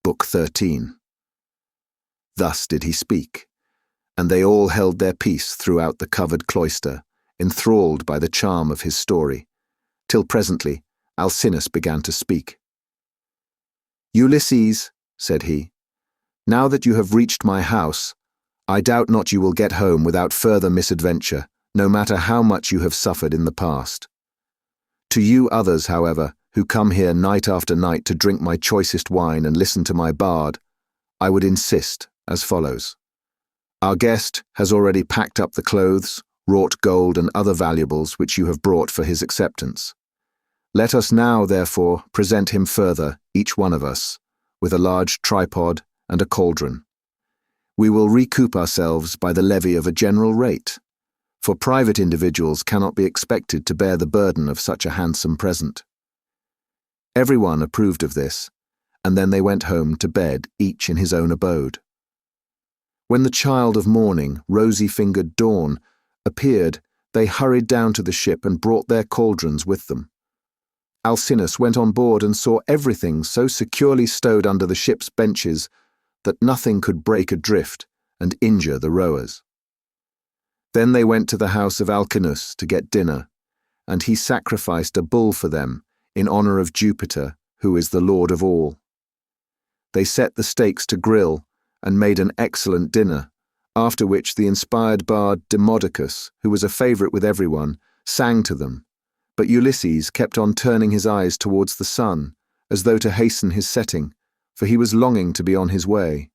Book 13. Thus did he speak, and they all held their peace throughout the covered cloister, enthralled by the charm of his story, till presently Alcinous began to speak. "Ulysses," said he, "now that you have reached my house, I doubt not you will get home without further misadventure, no matter how much you have suffered in the past. To you others, however, who come here night after night to drink my choicest wine and listen to my bard, I would insist as follows. Our guest has already packed up the clothes, wrought gold and other valuables which you have brought for his acceptance. Let us now, therefore, present him further, each one of us, with a large tripod and a cauldron. We will recoup ourselves by the levy of a general rate, for private individuals cannot be expected to bear the burden of such a handsome present." Everyone approved of this, and then they went home to bed, each in his own abode. When the child of morning, rosy-fingered Dawn, appeared, they hurried down to the ship and brought their cauldrons with them. Alcinous went on board and saw everything so securely stowed under the ship's benches that nothing could break adrift and injure the rowers. Then they went to the house of Alcinous to get dinner, and he sacrificed a bull for them in honor of Jupiter, who is the Lord of all. They set the steaks to grill and made an excellent dinner, after which the inspired bard Demodocus, who was a favorite with everyone, sang to them, but Ulysses kept on turning his eyes towards the sun, as though to hasten his setting, for he was longing to be on his way.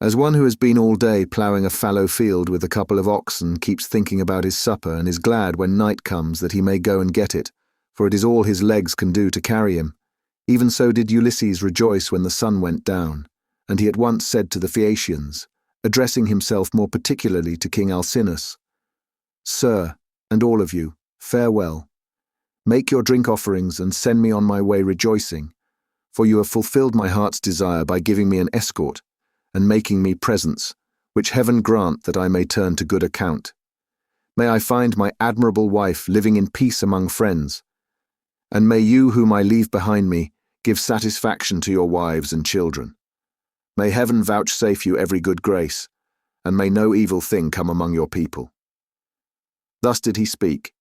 As one who has been all day ploughing a fallow field with a couple of oxen keeps thinking about his supper and is glad when night comes that he may go and get it, for it is all his legs can do to carry him, even so did Ulysses rejoice when the sun went down, and he at once said to the Phaeacians, addressing himself more particularly to King Alcinous, "Sir, and all of you, farewell. Make your drink offerings and send me on my way rejoicing, for you have fulfilled my heart's desire by giving me an escort and making me presents, which heaven grant that I may turn to good account. May I find my admirable wife living in peace among friends, and may you whom I leave behind me give satisfaction to your wives and children. May heaven vouchsafe you every good grace, and may no evil thing come among your people." Thus did he speak.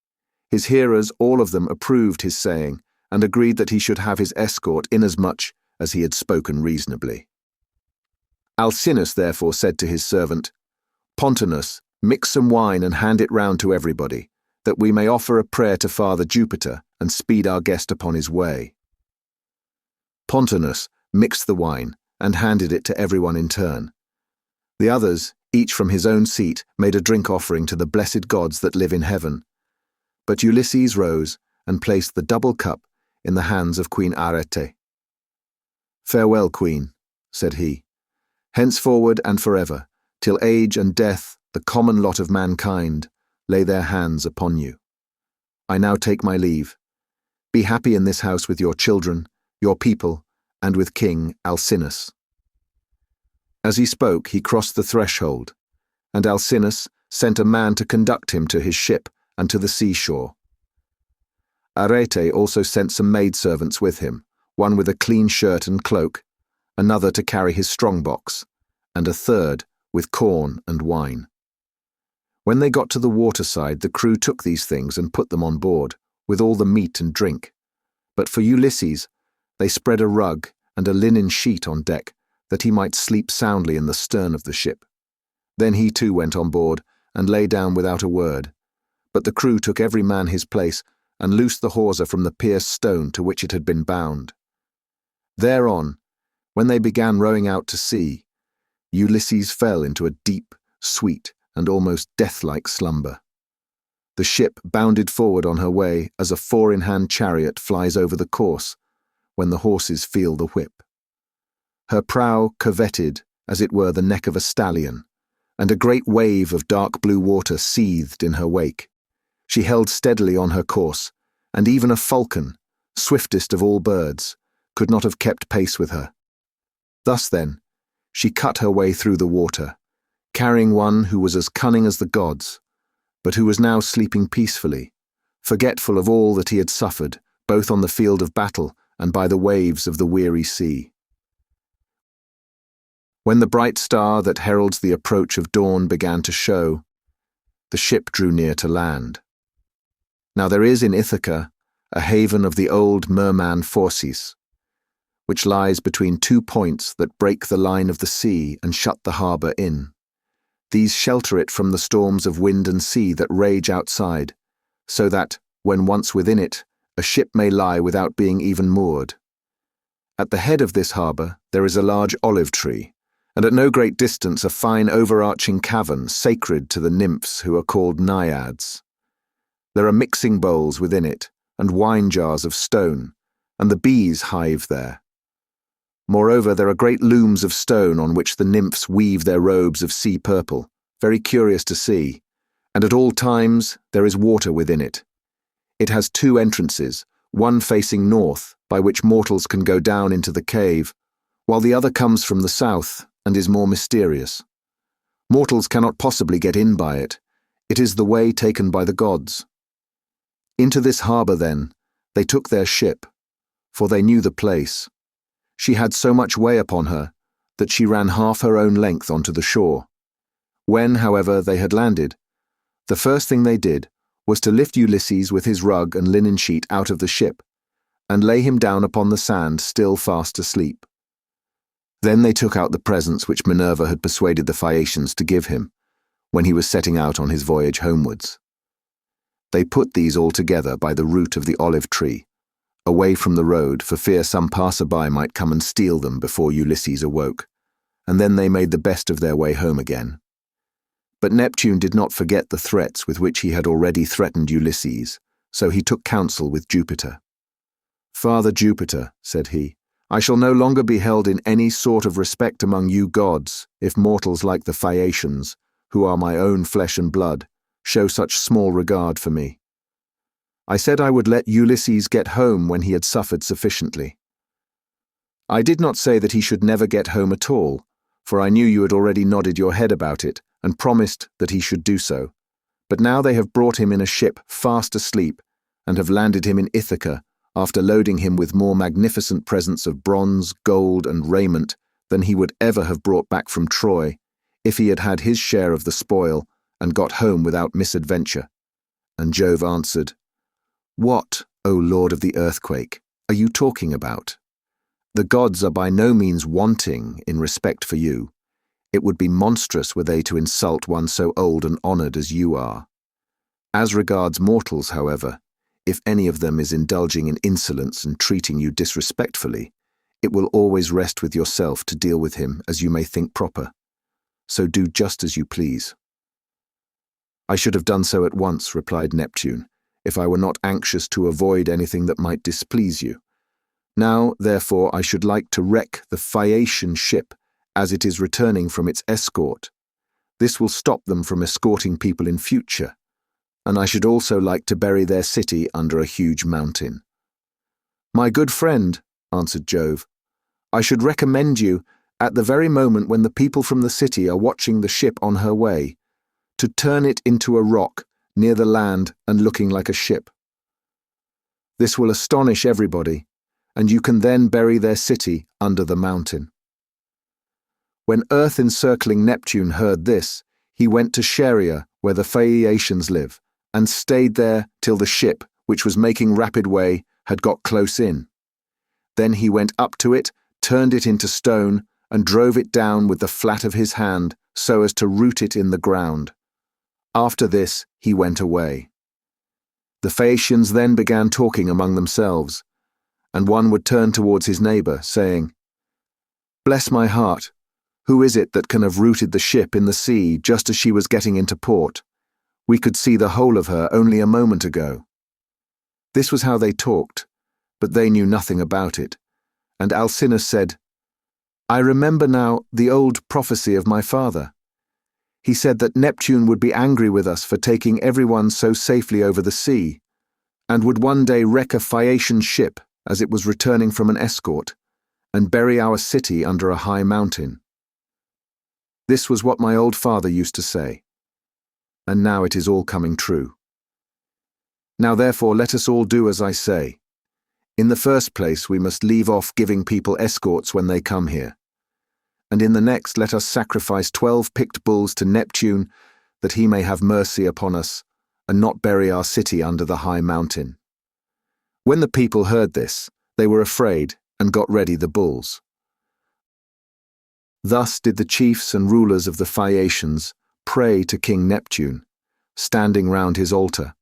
His hearers, all of them, approved his saying, and agreed that he should have his escort inasmuch as he had spoken reasonably. Alcinous therefore said to his servant, "Pontonous, mix some wine and hand it round to everybody, that we may offer a prayer to Father Jupiter and speed our guest upon his way." Pontonous mixed the wine and handed it to everyone in turn. The others, each from his own seat, made a drink offering to the blessed gods that live in heaven. But Ulysses rose and placed the double cup in the hands of Queen Arete. "Farewell, Queen," said he. "Henceforward and forever, till age and death, the common lot of mankind, lay their hands upon you. I now take my leave. Be happy in this house with your children, your people, and with King Alcinous." As he spoke, he crossed the threshold, and Alcinous sent a man to conduct him to his ship and to the seashore. Arete also sent some maidservants with him, one with a clean shirt and cloak, another to carry his strongbox, and a third with corn and wine. When they got to the waterside, the crew took these things and put them on board, with all the meat and drink. But for Ulysses, they spread a rug and a linen sheet on deck, that he might sleep soundly in the stern of the ship. Then he too went on board, and lay down without a word. But the crew took every man his place, and loosed the hawser from the pierced stone to which it had been bound. Thereon, when they began rowing out to sea, Ulysses fell into a deep, sweet, and almost death-like slumber. The ship bounded forward on her way as a four-in-hand chariot flies over the course when the horses feel the whip. Her prow curvetted as it were the neck of a stallion, and a great wave of dark blue water seethed in her wake. She held steadily on her course, and even a falcon, swiftest of all birds, could not have kept pace with her. Thus then, she cut her way through the water, carrying one who was as cunning as the gods, but who was now sleeping peacefully, forgetful of all that he had suffered, both on the field of battle and by the waves of the weary sea. When the bright star that heralds the approach of dawn began to show, the ship drew near to land. Now there is in Ithaca a haven of the old merman Phaeacians, which lies between 2 points that break the line of the sea and shut the harbour in. These shelter it from the storms of wind and sea that rage outside, so that, when once within it, a ship may lie without being even moored. At the head of this harbour there is a large olive tree, and at no great distance a fine overarching cavern sacred to the nymphs who are called naiads. There are mixing bowls within it, and wine jars of stone, and the bees hive there. Moreover, there are great looms of stone on which the nymphs weave their robes of sea purple, very curious to see, and at all times there is water within it. It has 2 entrances, one facing north, by which mortals can go down into the cave, while the other comes from the south and is more mysterious. Mortals cannot possibly get in by it. It is the way taken by the gods. Into this harbour, then, they took their ship, for they knew the place. She had so much way upon her that she ran half her own length onto the shore. When, however, they had landed, the first thing they did was to lift Ulysses with his rug and linen sheet out of the ship, and lay him down upon the sand, still fast asleep. Then they took out the presents which Minerva had persuaded the Phaeacians to give him, when he was setting out on his voyage homewards. They put these all together by the root of the olive tree, away from the road, for fear some passer-by might come and steal them before Ulysses awoke, and then they made the best of their way home again. But Neptune did not forget the threats with which he had already threatened Ulysses, so he took counsel with Jupiter. "Father Jupiter," said he, "I shall no longer be held in any sort of respect among you gods if mortals like the Phaeacians, who are my own flesh and blood, show such small regard for me. I said I would let Ulysses get home when he had suffered sufficiently. I did not say that he should never get home at all, for I knew you had already nodded your head about it and promised that he should do so. But now they have brought him in a ship fast asleep, and have landed him in Ithaca, after loading him with more magnificent presents of bronze, gold, and raiment than he would ever have brought back from Troy, if he had had his share of the spoil and got home without misadventure." And Jove answered, "What, O Lord of the earthquake, are you talking about? The gods are by no means wanting in respect for you. It would be monstrous were they to insult one so old and honoured as you are. As regards mortals, however, if any of them is indulging in insolence and treating you disrespectfully, it will always rest with yourself to deal with him as you may think proper. So do just as you please." "I should have done so at once," replied Neptune, "if I were not anxious to avoid anything that might displease you. Now, therefore, I should like to wreck the Phaeacian ship as it is returning from its escort. This will stop them from escorting people in future, and I should also like to bury their city under a huge mountain." "My good friend," answered Jove, "I should recommend you, at the very moment when the people from the city are watching the ship on her way, to turn it into a rock near the land and looking like a ship. This will astonish everybody, and you can then bury their city under the mountain." When earth-encircling Neptune heard this, he went to Scheria, where the Phaeacians live, and stayed there till the ship, which was making rapid way, had got close in. Then he went up to it, turned it into stone, and drove it down with the flat of his hand, so as to root it in the ground. After this he went away. The Phaeacians then began talking among themselves, and one would turn towards his neighbour, saying, "Bless my heart, who is it that can have rooted the ship in the sea just as she was getting into port? We could see the whole of her only a moment ago." This was how they talked, but they knew nothing about it, and Alcinous said, "I remember now the old prophecy of my father. He said that Neptune would be angry with us for taking everyone so safely over the sea, and would one day wreck a Phaeacian ship as it was returning from an escort, and bury our city under a high mountain. This was what my old father used to say, and now it is all coming true. Now therefore let us all do as I say. In the first place we must leave off giving people escorts when they come here, and in the next let us sacrifice 12 picked bulls to Neptune, that he may have mercy upon us, and not bury our city under the high mountain." When the people heard this, they were afraid and got ready the bulls. Thus did the chiefs and rulers of the Phaeacians pray to King Neptune, standing round his altar.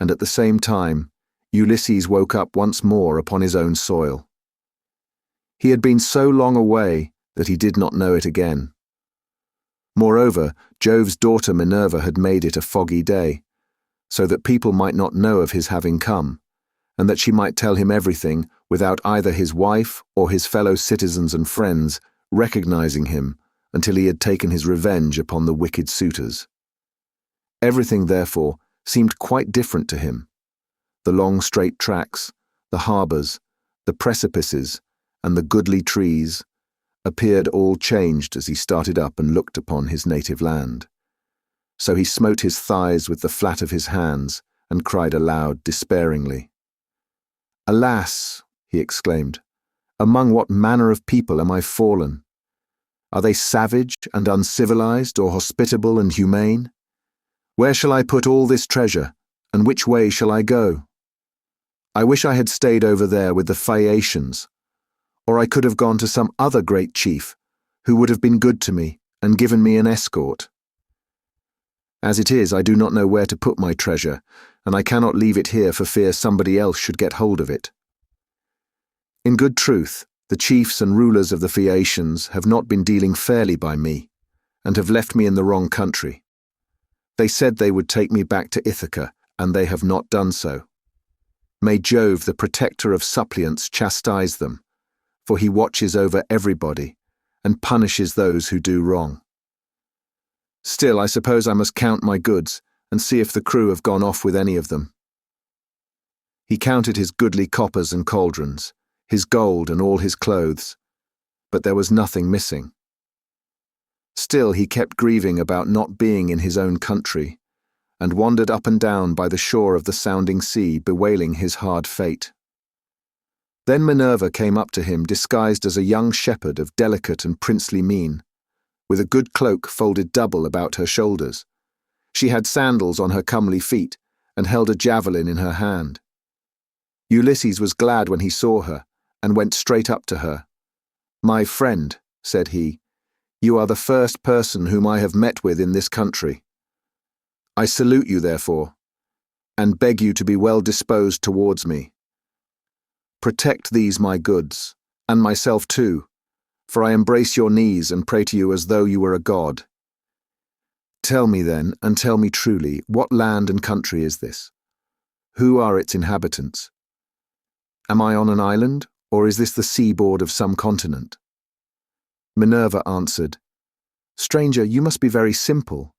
And at the same time, Ulysses woke up once more upon his own soil. He had been so long away that he did not know it again. Moreover, Jove's daughter Minerva had made it a foggy day, so that people might not know of his having come, and that she might tell him everything without either his wife or his fellow citizens and friends recognizing him until he had taken his revenge upon the wicked suitors. Everything, therefore, seemed quite different to him. The long straight tracks, the harbours, the precipices, and the goodly trees appeared all changed as he started up and looked upon his native land. So he smote his thighs with the flat of his hands and cried aloud despairingly. "Alas," he exclaimed, "among what manner of people am I fallen? Are they savage and uncivilized, or hospitable and humane? Where shall I put all this treasure, and which way shall I go? I wish I had stayed over there with the Phaeacians, or I could have gone to some other great chief, who would have been good to me and given me an escort. As it is, I do not know where to put my treasure, and I cannot leave it here for fear somebody else should get hold of it. In good truth, the chiefs and rulers of the Phaeacians have not been dealing fairly by me, and have left me in the wrong country. They said they would take me back to Ithaca, and they have not done so. May Jove, the protector of suppliants, chastise them, for he watches over everybody and punishes those who do wrong. Still, I suppose I must count my goods and see if the crew have gone off with any of them." He counted his goodly coppers and cauldrons, his gold and all his clothes, but there was nothing missing. Still he kept grieving about not being in his own country, and wandered up and down by the shore of the sounding sea, bewailing his hard fate. Then Minerva came up to him disguised as a young shepherd of delicate and princely mien, with a good cloak folded double about her shoulders. She had sandals on her comely feet, and held a javelin in her hand. Ulysses was glad when he saw her, and went straight up to her. "My friend," said he, "you are the first person whom I have met with in this country. I salute you, therefore, and beg you to be well disposed towards me. Protect these my goods, and myself too, for I embrace your knees and pray to you as though you were a god. Tell me then, and tell me truly, what land and country is this? Who are its inhabitants? Am I on an island, or is this the seaboard of some continent?" Minerva answered, "Stranger, you must be very simple,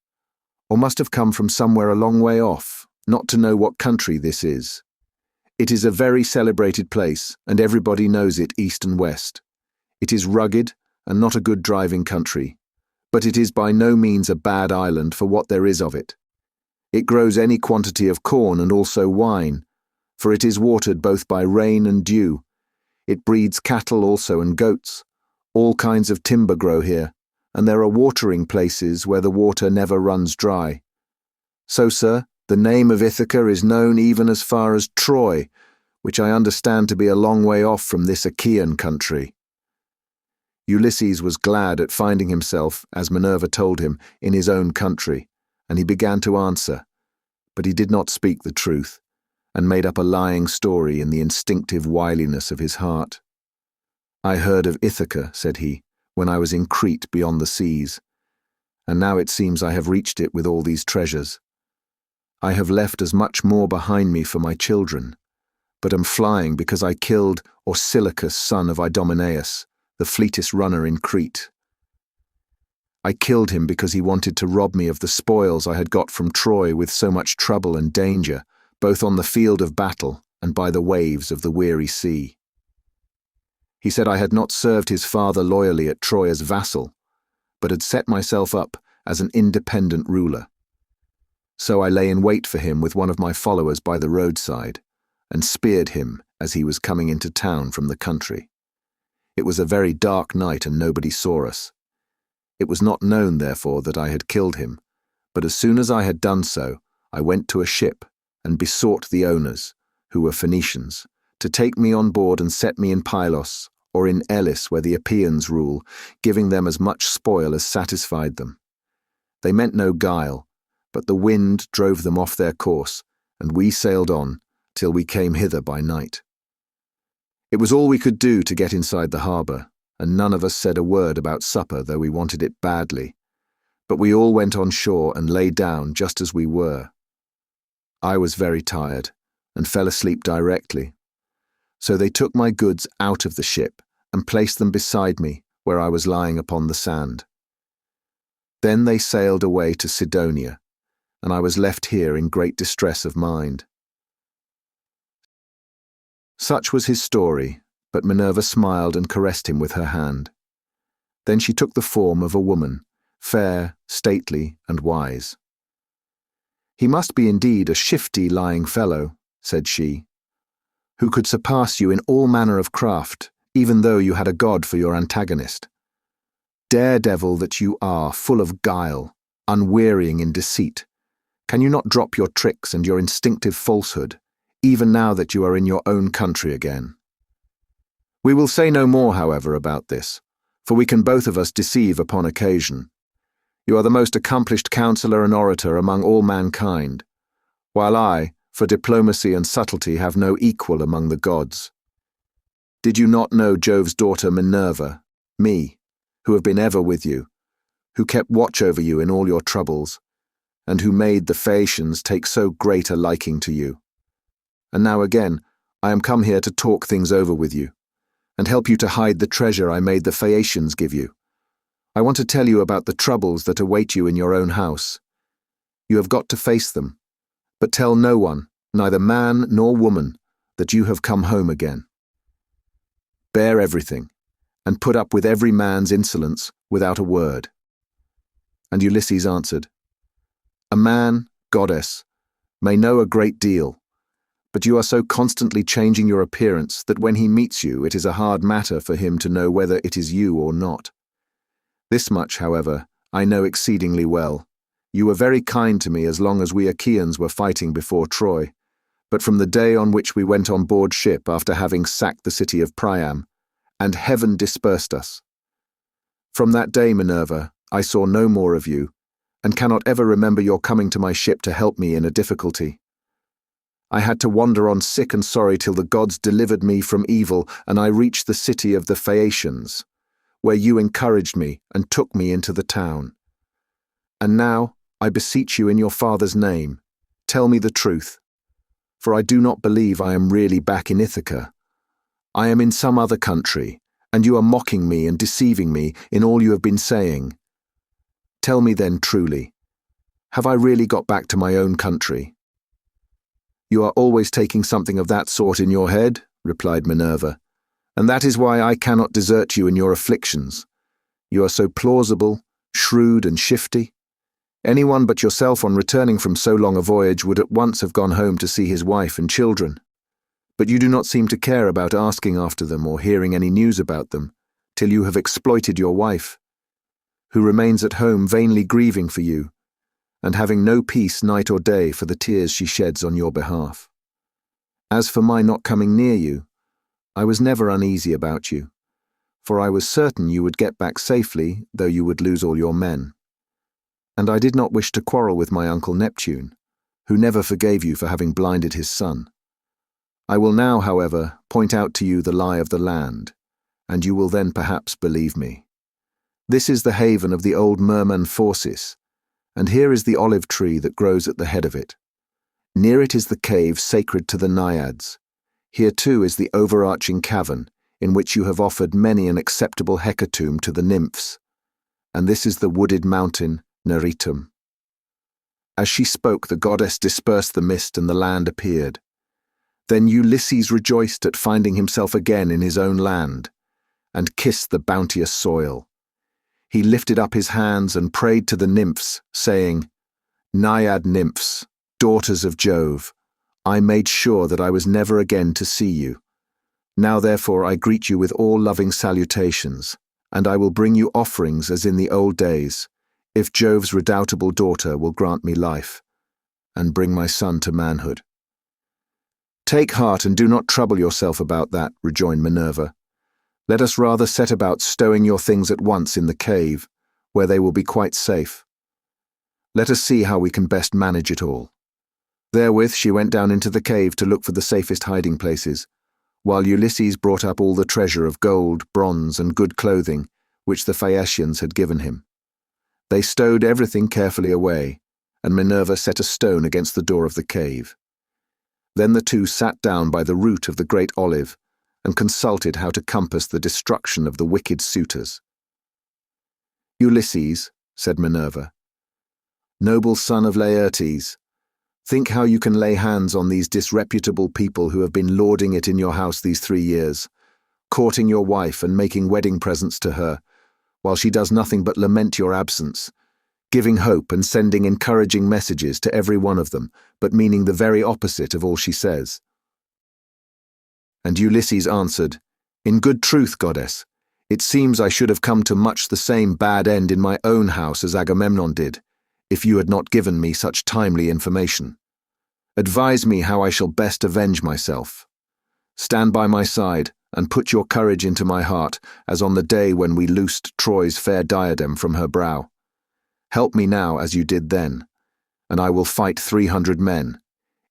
or must have come from somewhere a long way off, not to know what country this is. It is a very celebrated place, and everybody knows it east and west. It is rugged, and not a good driving country, but it is by no means a bad island for what there is of it. It grows any quantity of corn and also wine, for it is watered both by rain and dew. It breeds cattle also and goats. All kinds of timber grow here, and there are watering places where the water never runs dry. So, sir, the name of Ithaca is known even as far as Troy, which I understand to be a long way off from this Achaean country." Ulysses was glad at finding himself, as Minerva told him, in his own country, and he began to answer, but he did not speak the truth, and made up a lying story in the instinctive wiliness of his heart. "I heard of Ithaca," said he, "when I was in Crete beyond the seas, and now it seems I have reached it with all these treasures. I have left as much more behind me for my children, but am flying because I killed Orsilochus, son of Eumaeus, the fleetest runner in Crete. I killed him because he wanted to rob me of the spoils I had got from Troy with so much trouble and danger, both on the field of battle and by the waves of the weary sea. He said I had not served his father loyally at Troy as vassal, but had set myself up as an independent ruler. So I lay in wait for him with one of my followers by the roadside, and speared him as he was coming into town from the country. It was a very dark night and nobody saw us. It was not known, therefore, that I had killed him, but as soon as I had done so, I went to a ship and besought the owners, who were Phaeacians, to take me on board and set me in Pylos or in Elis where the Epeans rule, giving them as much spoil as satisfied them. They meant no guile, but the wind drove them off their course, and we sailed on till we came hither by night. It was all we could do to get inside the harbour, and none of us said a word about supper, though we wanted it badly. But we all went on shore and lay down just as we were. I was very tired, and fell asleep directly. So they took my goods out of the ship and placed them beside me, where I was lying upon the sand. Then they sailed away to Sidonia, and I was left here in great distress of mind. Such was his story, but Minerva smiled and caressed him with her hand. Then she took the form of a woman, fair, stately, and wise. "He must be indeed a shifty lying fellow," said she, "who could surpass you in all manner of craft, even though you had a god for your antagonist. Daredevil that you are, full of guile, unwearying in deceit, can you not drop your tricks and your instinctive falsehood, even now that you are in your own country again? We will say no more, however, about this, for we can both of us deceive upon occasion. You are the most accomplished counsellor and orator among all mankind, while I, for diplomacy and subtlety, have no equal among the gods. Did you not know Jove's daughter Minerva, me, who have been ever with you, who kept watch over you in all your troubles, and who made the Phaeacians take so great a liking to you? And now again, I am come here to talk things over with you, and help you to hide the treasure I made the Phaeacians give you. I want to tell you about the troubles that await you in your own house. You have got to face them, but tell no one, neither man nor woman, that you have come home again. Bear everything, and put up with every man's insolence without a word." And Ulysses answered, "A man, goddess, may know a great deal, but you are so constantly changing your appearance that when he meets you it is a hard matter for him to know whether it is you or not. This much, however, I know exceedingly well. You were very kind to me as long as we Achaeans were fighting before Troy, but from the day on which we went on board ship after having sacked the city of Priam, and heaven dispersed us. From that day, Minerva, I saw no more of you, and cannot ever remember your coming to my ship to help me in a difficulty. I had to wander on sick and sorry till the gods delivered me from evil, and I reached the city of the Phaeacians, where you encouraged me and took me into the town. And now, I beseech you in your father's name, tell me the truth, for I do not believe I am really back in Ithaca. I am in some other country, and you are mocking me and deceiving me in all you have been saying. Tell me then truly, have I really got back to my own country?" "You are always taking something of that sort in your head," replied Minerva, "and that is why I cannot desert you in your afflictions. You are so plausible, shrewd, and shifty. Anyone but yourself on returning from so long a voyage would at once have gone home to see his wife and children. But you do not seem to care about asking after them or hearing any news about them, till you have exploited your wife, who remains at home vainly grieving for you, and having no peace night or day for the tears she sheds on your behalf. As for my not coming near you, I was never uneasy about you, for I was certain you would get back safely, though you would lose all your men. And I did not wish to quarrel with my uncle Neptune, who never forgave you for having blinded his son. I will now, however, point out to you the lie of the land, and you will then perhaps believe me. This is the haven of the old merman Phorcys, and here is the olive tree that grows at the head of it. Near it is the cave sacred to the Naiads. Here too is the overarching cavern, in which you have offered many an acceptable hecatomb to the nymphs, and this is the wooded mountain Neritum." As she spoke, the goddess dispersed the mist and the land appeared. Then Ulysses rejoiced at finding himself again in his own land, and kissed the bounteous soil. He lifted up his hands and prayed to the nymphs, saying, "Naiad nymphs, daughters of Jove, I made sure that I was never again to see you. Now therefore I greet you with all loving salutations, and I will bring you offerings as in the old days, if Jove's redoubtable daughter will grant me life, and bring my son to manhood. Take heart and do not trouble yourself about that, rejoined Minerva. Let us rather set about stowing your things at once in the cave, where they will be quite safe. Let us see how we can best manage it all. Therewith she went down into the cave to look for the safest hiding places, while Ulysses brought up all the treasure of gold, bronze, and good clothing which the Phaeacians had given him. They stowed everything carefully away, and Minerva set a stone against the door of the cave. Then the two sat down by the root of the great olive and consulted how to compass the destruction of the wicked suitors. Ulysses, said Minerva, noble son of Laertes, think how you can lay hands on these disreputable people who have been lording it in your house these 3 years, courting your wife and making wedding presents to her, while she does nothing but lament your absence, giving hope and sending encouraging messages to every one of them, but meaning the very opposite of all she says. And Ulysses answered, In good truth, goddess, it seems I should have come to much the same bad end in my own house as Agamemnon did, if you had not given me such timely information. Advise me how I shall best avenge myself. Stand by my side, and put your courage into my heart, as on the day when we loosed Troy's fair diadem from her brow. Help me now as you did then, and I will fight 300 men,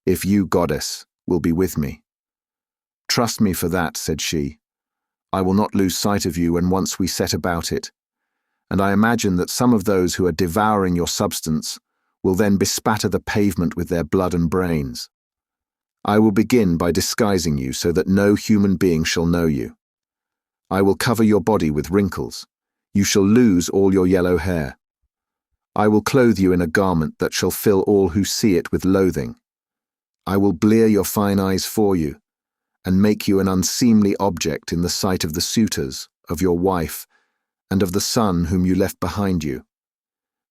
if you, goddess, will be with me. Trust me for that, said she. I will not lose sight of you when once we set about it, and I imagine that some of those who are devouring your substance will then bespatter the pavement with their blood and brains. I will begin by disguising you so that no human being shall know you. I will cover your body with wrinkles. You shall lose all your yellow hair. I will clothe you in a garment that shall fill all who see it with loathing. I will blear your fine eyes for you, and make you an unseemly object in the sight of the suitors, of your wife, and of the son whom you left behind you.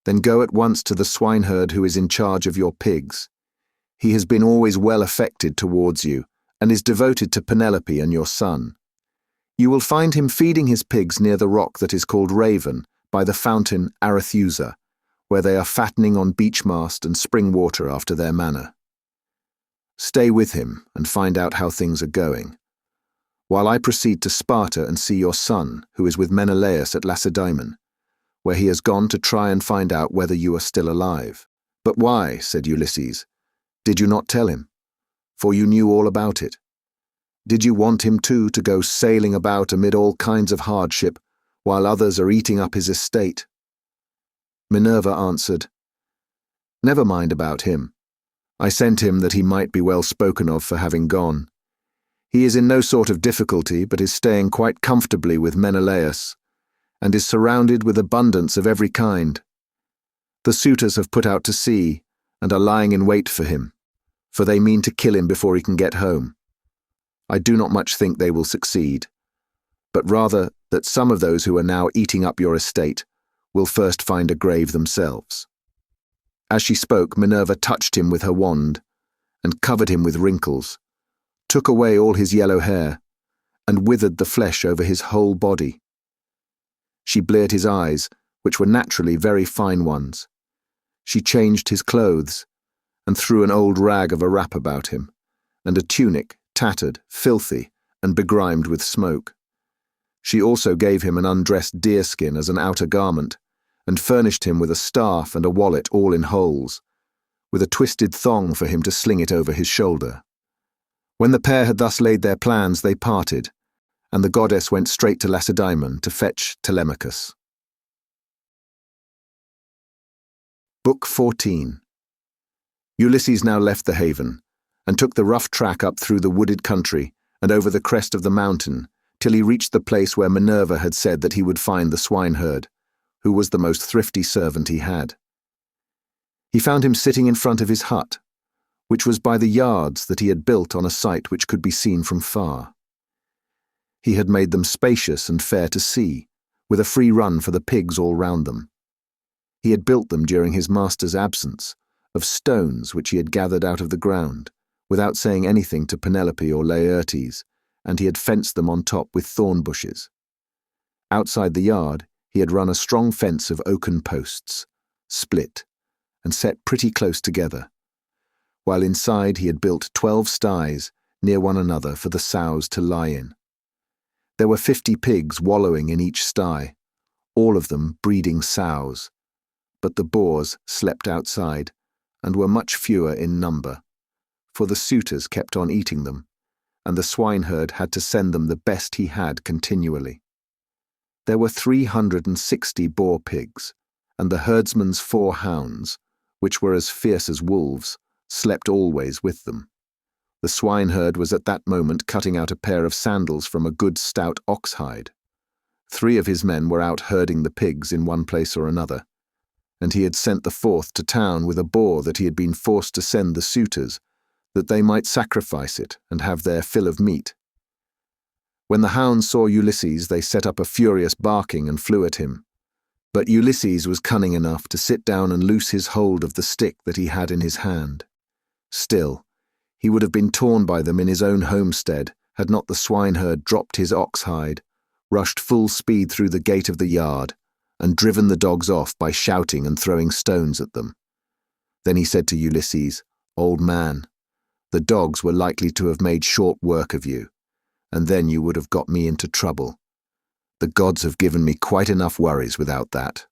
Then go at once to the swineherd who is in charge of your pigs. He has been always well affected towards you, and is devoted to Penelope and your son. You will find him feeding his pigs near the rock that is called Raven, by the fountain Arethusa, where they are fattening on beech mast and spring water after their manner. Stay with him and find out how things are going, while I proceed to Sparta and see your son, who is with Menelaus at Lacedaemon, where he has gone to try and find out whether you are still alive. But why, said Ulysses, did you not tell him? For you knew all about it. Did you want him too to go sailing about amid all kinds of hardship, while others are eating up his estate? Minerva answered, Never mind about him. I sent him that he might be well spoken of for having gone. He is in no sort of difficulty, but is staying quite comfortably with Menelaus, and is surrounded with abundance of every kind. The suitors have put out to sea, and are lying in wait for him, for they mean to kill him before he can get home. I do not much think they will succeed, but rather that some of those who are now eating up your estate will first find a grave themselves. As she spoke, Minerva touched him with her wand, and covered him with wrinkles, took away all his yellow hair, and withered the flesh over his whole body. She bleared his eyes, which were naturally very fine ones. She changed his clothes, and threw an old rag of a wrap about him, and a tunic, tattered, filthy, and begrimed with smoke. She also gave him an undressed deerskin as an outer garment, and furnished him with a staff and a wallet all in holes, with a twisted thong for him to sling it over his shoulder. When the pair had thus laid their plans, they parted, and the goddess went straight to Lacedaemon to fetch Telemachus. Book 14. Ulysses now left the haven, and took the rough track up through the wooded country and over the crest of the mountain, till he reached the place where Minerva had said that he would find the swineherd, who was the most thrifty servant he had. He found him sitting in front of his hut, which was by the yards that he had built on a site which could be seen from far. He had made them spacious and fair to see, with a free run for the pigs all round them. He had built them during his master's absence, of stones which he had gathered out of the ground, without saying anything to Penelope or Laertes, and he had fenced them on top with thorn bushes. Outside the yard, he had run a strong fence of oaken posts, split, and set pretty close together, while inside he had built 12 sties near one another for the sows to lie in. There were 50 pigs wallowing in each sty, all of them breeding sows, but the boars slept outside and were much fewer in number, for the suitors kept on eating them, and the swineherd had to send them the best he had continually. There were 360 boar pigs, and the herdsman's 4 hounds, which were as fierce as wolves, slept always with them. The swineherd was at that moment cutting out a pair of sandals from a good stout ox hide. 3 of his men were out herding the pigs in one place or another, and he had sent the 4th to town with a boar that he had been forced to send the suitors, that they might sacrifice it and have their fill of meat. When the hounds saw Ulysses, they set up a furious barking and flew at him. But Ulysses was cunning enough to sit down and loose his hold of the stick that he had in his hand. Still, he would have been torn by them in his own homestead had not the swineherd dropped his ox hide, rushed full speed through the gate of the yard, and driven the dogs off by shouting and throwing stones at them. Then he said to Ulysses, "Old man, the dogs were likely to have made short work of you, and then you would have got me into trouble. The gods have given me quite enough worries without that,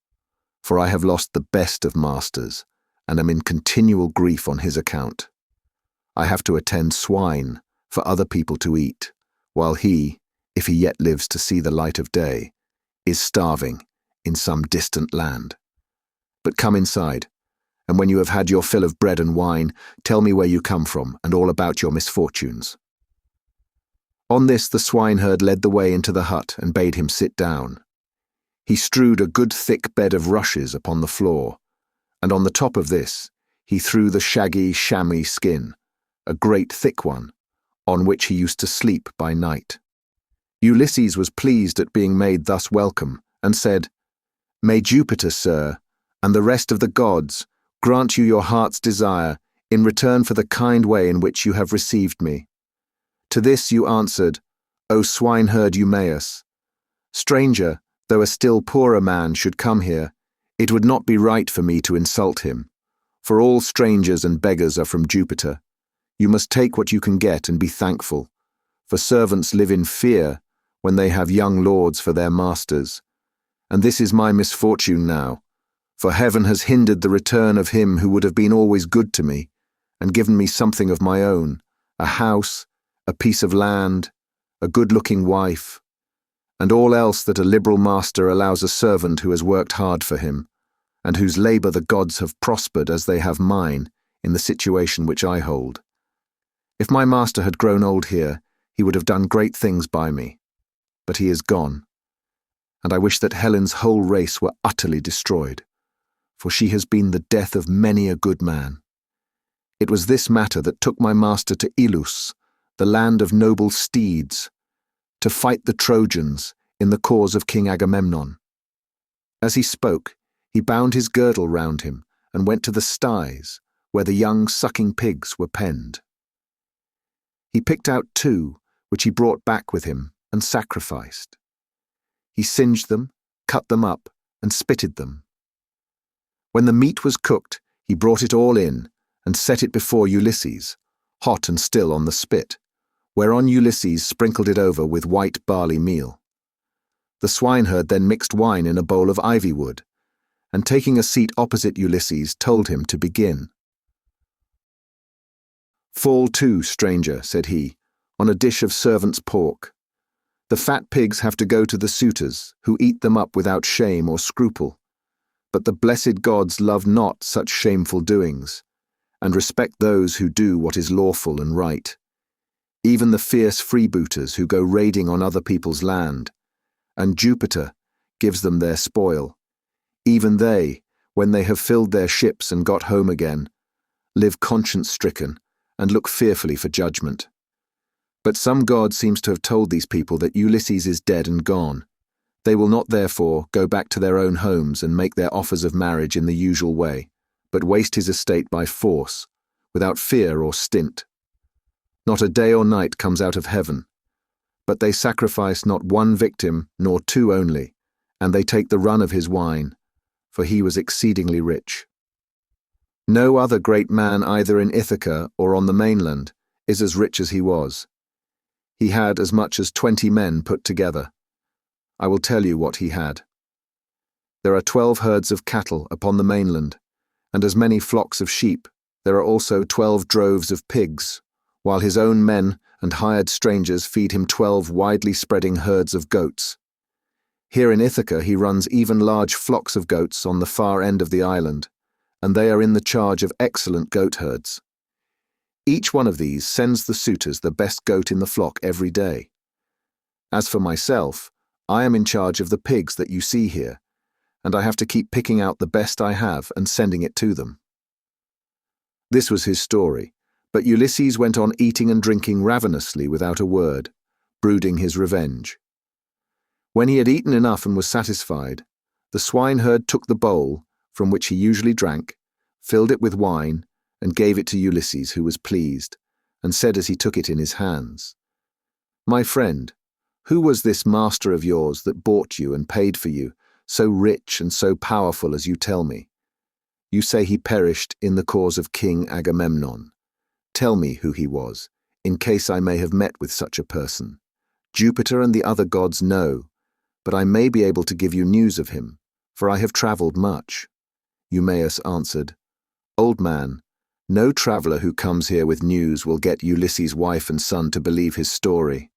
for I have lost the best of masters, and am in continual grief on his account. I have to attend swine for other people to eat, while he, if he yet lives to see the light of day, is starving in some distant land. But come inside, and when you have had your fill of bread and wine, tell me where you come from and all about your misfortunes." On this the swineherd led the way into the hut and bade him sit down. He strewed a good thick bed of rushes upon the floor, and on the top of this he threw the shaggy chamois skin, a great thick one, on which he used to sleep by night. Ulysses was pleased at being made thus welcome, and said, "May Jupiter, sir, and the rest of the gods grant you your heart's desire in return for the kind way in which you have received me." To this you answered, "O swineherd Eumaeus, stranger, though a still poorer man should come here, it would not be right for me to insult him, for all strangers and beggars are from Jupiter. You must take what you can get and be thankful, for servants live in fear when they have young lords for their masters. And this is my misfortune now, for heaven has hindered the return of him who would have been always good to me, and given me something of my own, a house, a piece of land, a good-looking wife, and all else that a liberal master allows a servant who has worked hard for him, and whose labour the gods have prospered as they have mine in the situation which I hold. If my master had grown old here, he would have done great things by me, but he is gone, and I wish that Helen's whole race were utterly destroyed, for she has been the death of many a good man. It was this matter that took my master to Ilus, the land of noble steeds, to fight the Trojans in the cause of King Agamemnon." As he spoke, he bound his girdle round him and went to the sties where the young sucking pigs were penned. He picked out 2, which he brought back with him, and sacrificed. He singed them, cut them up, and spitted them. When the meat was cooked, he brought it all in, and set it before Ulysses, hot and still on the spit, whereon Ulysses sprinkled it over with white barley meal. The swineherd then mixed wine in a bowl of ivy wood, and taking a seat opposite Ulysses, told him to begin. "Fall to, stranger," said he, "on a dish of servant's pork. The fat pigs have to go to the suitors, who eat them up without shame or scruple. But the blessed gods love not such shameful doings, and respect those who do what is lawful and right, even the fierce freebooters who go raiding on other people's land, and Jupiter gives them their spoil. Even they, when they have filled their ships and got home again, live conscience-stricken and look fearfully for judgment. But some god seems to have told these people that Ulysses is dead and gone. They will not therefore go back to their own homes and make their offers of marriage in the usual way, but waste his estate by force, without fear or stint. Not a day or night comes out of heaven, But they sacrifice not one victim, nor two only, and they take the run of his wine, for he was exceedingly rich. No other great man either in Ithaca or on the mainland is as rich as he was. He had as much as 20 men put together. I will tell you what he had. There are 12 herds of cattle upon the mainland, and as many flocks of sheep. There are also 12 droves of pigs, while his own men and hired strangers feed him 12 widely spreading herds of goats. Here in Ithaca he runs even large flocks of goats on the far end of the island, and they are in the charge of excellent goat herds. Each one of these sends the suitors the best goat in the flock every day. As for myself, I am in charge of the pigs that you see here, and I have to keep picking out the best I have and sending it to them." This was his story, but Ulysses went on eating and drinking ravenously without a word, brooding his revenge. When he had eaten enough and was satisfied, the swineherd took the bowl, from which he usually drank, filled it with wine, and gave it to Ulysses, who was pleased, and said as he took it in his hands, "My friend, who was this master of yours that bought you and paid for you, so rich and so powerful as you tell me? You say he perished in the cause of King Agamemnon. Tell me who he was, in case I may have met with such a person. Jupiter and the other gods know, but I may be able to give you news of him, for I have travelled much." Eumaeus answered, "Old man, no traveller who comes here with news will get Ulysses' wife and son to believe his story.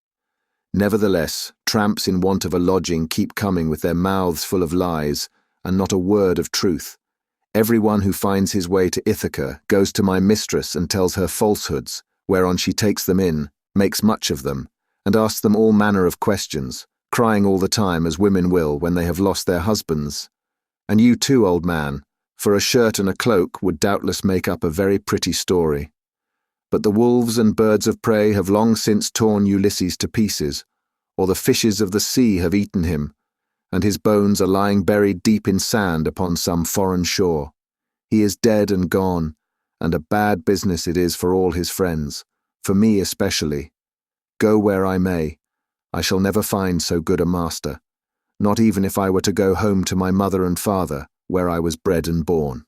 Nevertheless, tramps in want of a lodging keep coming with their mouths full of lies, and not a word of truth. Everyone who finds his way to Ithaca goes to my mistress and tells her falsehoods, whereon she takes them in, makes much of them, and asks them all manner of questions, crying all the time as women will when they have lost their husbands. And you too, old man, for a shirt and a cloak would doubtless make up a very pretty story. But the wolves and birds of prey have long since torn Ulysses to pieces, or the fishes of the sea have eaten him, and his bones are lying buried deep in sand upon some foreign shore. He is dead and gone, and a bad business it is for all his friends, for me especially. Go where I may, I shall never find so good a master, not even if I were to go home to my mother and father, where I was bred and born.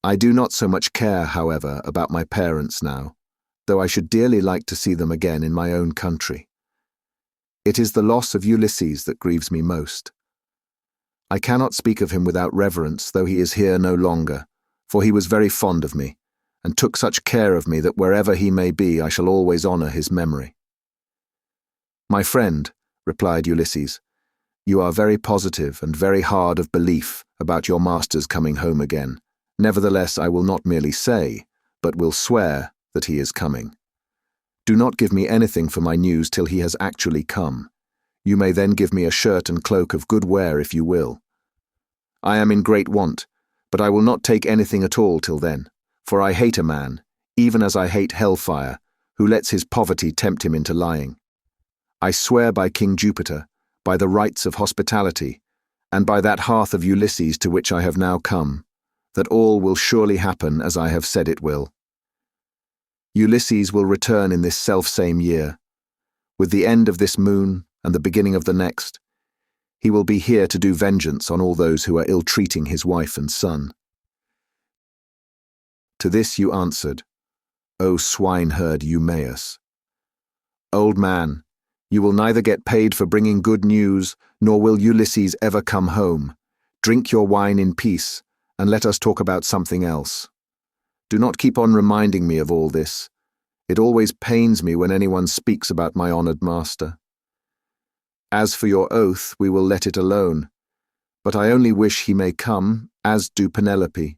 I do not so much care, however, about my parents now, though I should dearly like to see them again in my own country. It is the loss of Ulysses that grieves me most. I cannot speak of him without reverence, though he is here no longer, for he was very fond of me, and took such care of me that wherever he may be I shall always honour his memory." "My friend," replied Ulysses, "you are very positive and very hard of belief about your master's coming home again. Nevertheless, I will not merely say, but will swear that he is coming. Do not give me anything for my news till he has actually come. You may then give me a shirt and cloak of good wear if you will. I am in great want, but I will not take anything at all till then, for I hate a man, even as I hate hellfire, who lets his poverty tempt him into lying. I swear by King Jupiter, by the rites of hospitality, and by that hearth of Ulysses to which I have now come, that all will surely happen as I have said it will. Ulysses will return in this selfsame year. With the end of this moon and the beginning of the next, he will be here to do vengeance on all those who are ill-treating his wife and son." To this you answered, "O swineherd Eumaeus, old man, you will neither get paid for bringing good news, nor will Ulysses ever come home. Drink your wine in peace, and let us talk about something else. Do not keep on reminding me of all this. It always pains me when anyone speaks about my honoured master. As for your oath, we will let it alone, but I only wish he may come, as do Penelope,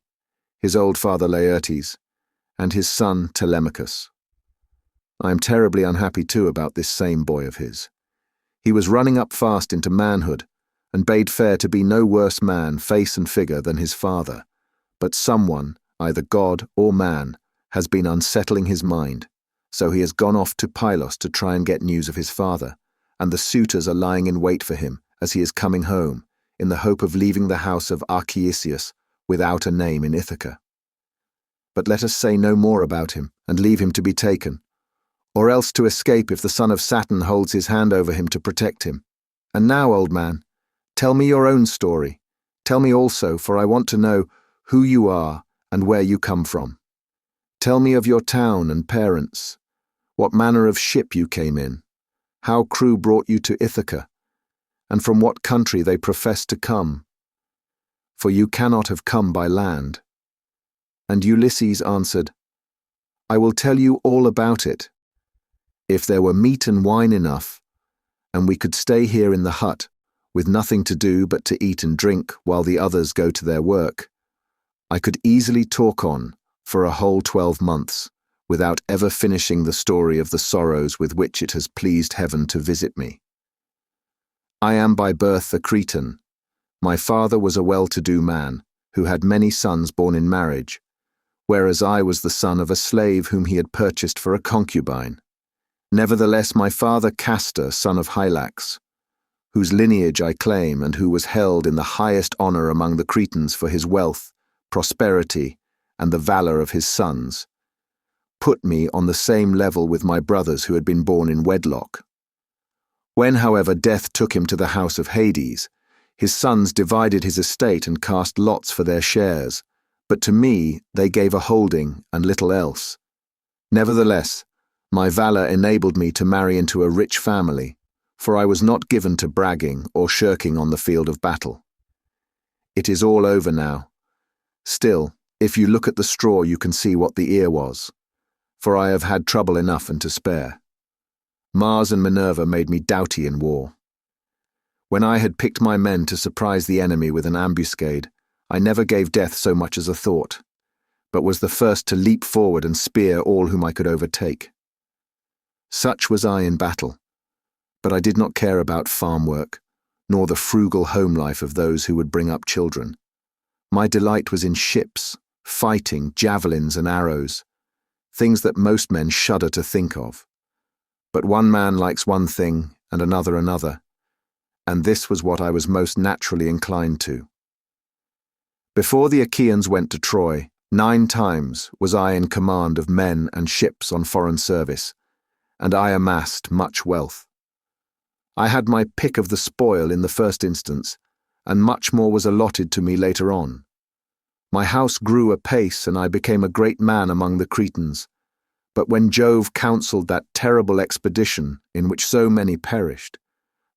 his old father Laertes, and his son Telemachus. I am terribly unhappy too about this same boy of his. He was running up fast into manhood, and bade fair to be no worse man, face and figure, than his father, but someone, either God or man, has been unsettling his mind, so he has gone off to Pylos to try and get news of his father, and the suitors are lying in wait for him as he is coming home, in the hope of leaving the house of Odysseus without a name in Ithaca. But let us say no more about him, and leave him to be taken, or else to escape if the son of Saturn holds his hand over him to protect him. And now, old man, tell me your own story. Tell me also, for I want to know who you are and where you come from. Tell me of your town and parents, what manner of ship you came in, how crew brought you to Ithaca, and from what country they profess to come. For you cannot have come by land. And Ulysses answered, I will tell you all about it. If there were meat and wine enough, and we could stay here in the hut, with nothing to do but to eat and drink while the others go to their work, I could easily talk on for a whole 12 months, without ever finishing the story of the sorrows with which it has pleased heaven to visit me. I am by birth a Cretan. My father was a well-to-do man, who had many sons born in marriage, whereas I was the son of a slave whom he had purchased for a concubine. Nevertheless, my father Castor, son of Hylax, whose lineage I claim and who was held in the highest honor among the Cretans for his wealth, prosperity, and the valor of his sons, put me on the same level with my brothers who had been born in wedlock. When, however, death took him to the house of Hades, his sons divided his estate and cast lots for their shares, but to me they gave a holding and little else. Nevertheless, my valor enabled me to marry into a rich family, for I was not given to bragging or shirking on the field of battle. It is all over now. Still, if you look at the straw you can see what the ear was, for I have had trouble enough and to spare. Mars and Minerva made me doughty in war. When I had picked my men to surprise the enemy with an ambuscade, I never gave death so much as a thought, but was the first to leap forward and spear all whom I could overtake. Such was I in battle, but I did not care about farm work, nor the frugal home life of those who would bring up children. My delight was in ships, fighting, javelins and arrows, things that most men shudder to think of. But one man likes one thing and another, and this was what I was most naturally inclined to. Before the Achaeans went to Troy, 9 times was I in command of men and ships on foreign service, and I amassed much wealth. I had my pick of the spoil in the first instance, and much more was allotted to me later on. My house grew apace, and I became a great man among the Cretans. But when Jove counselled that terrible expedition in which so many perished,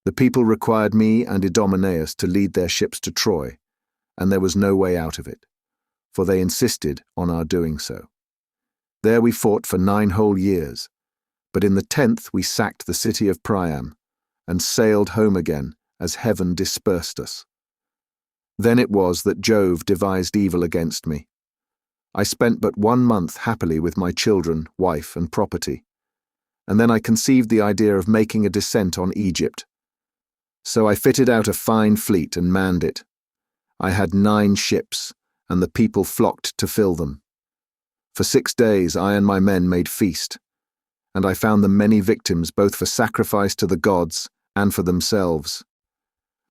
the people required me and Eumaeus to lead their ships to Troy, and there was no way out of it, for they insisted on our doing so. There we fought for 9 whole years, but in the 10th we sacked the city of Priam, and sailed home again as heaven dispersed us. Then it was that Jove devised evil against me. I spent but 1 month happily with my children, wife, and property, and then I conceived the idea of making a descent on Egypt. So I fitted out a fine fleet and manned it. I had 9 ships, and the people flocked to fill them. For 6 days I and my men made feast, and I found them many victims both for sacrifice to the gods and for themselves.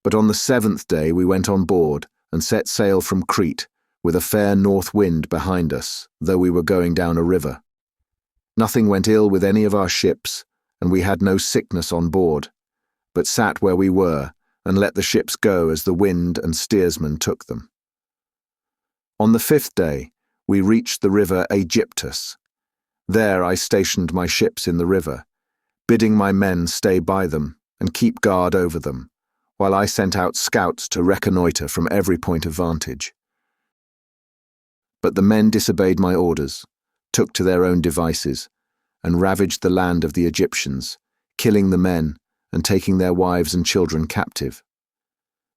But on the 7th day we went on board and set sail from Crete, with a fair north wind behind us, though we were going down a river. Nothing went ill with any of our ships, and we had no sickness on board, but sat where we were and let the ships go as the wind and steersman took them. On the 5th day, we reached the river Aegyptus. There I stationed my ships in the river, bidding my men stay by them and keep guard over them, while I sent out scouts to reconnoiter from every point of vantage. But the men disobeyed my orders, took to their own devices, and ravaged the land of the Egyptians, killing the men and taking their wives and children captive.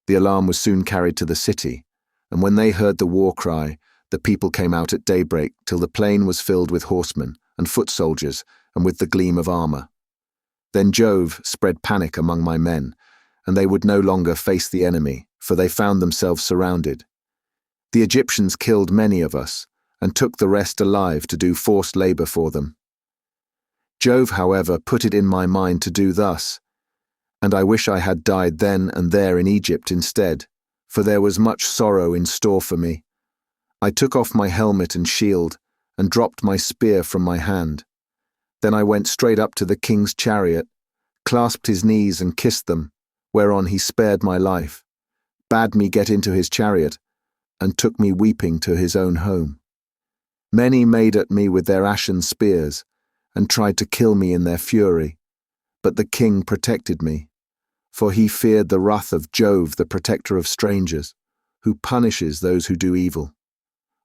The alarm was soon carried to the city, and when they heard the war cry, the people came out at daybreak till the plain was filled with horsemen and foot soldiers and with the gleam of armor. Then Jove spread panic among my men, and they would no longer face the enemy, for they found themselves surrounded. The Egyptians killed many of us, and took the rest alive to do forced labor for them. Jove, however, put it in my mind to do thus, and I wish I had died then and there in Egypt instead, for there was much sorrow in store for me. I took off my helmet and shield, and dropped my spear from my hand. Then I went straight up to the king's chariot, clasped his knees and kissed them, whereon he spared my life, bade me get into his chariot, and took me weeping to his own home. Many made at me with their ashen spears, and tried to kill me in their fury, but the king protected me, for he feared the wrath of Jove, the protector of strangers, who punishes those who do evil.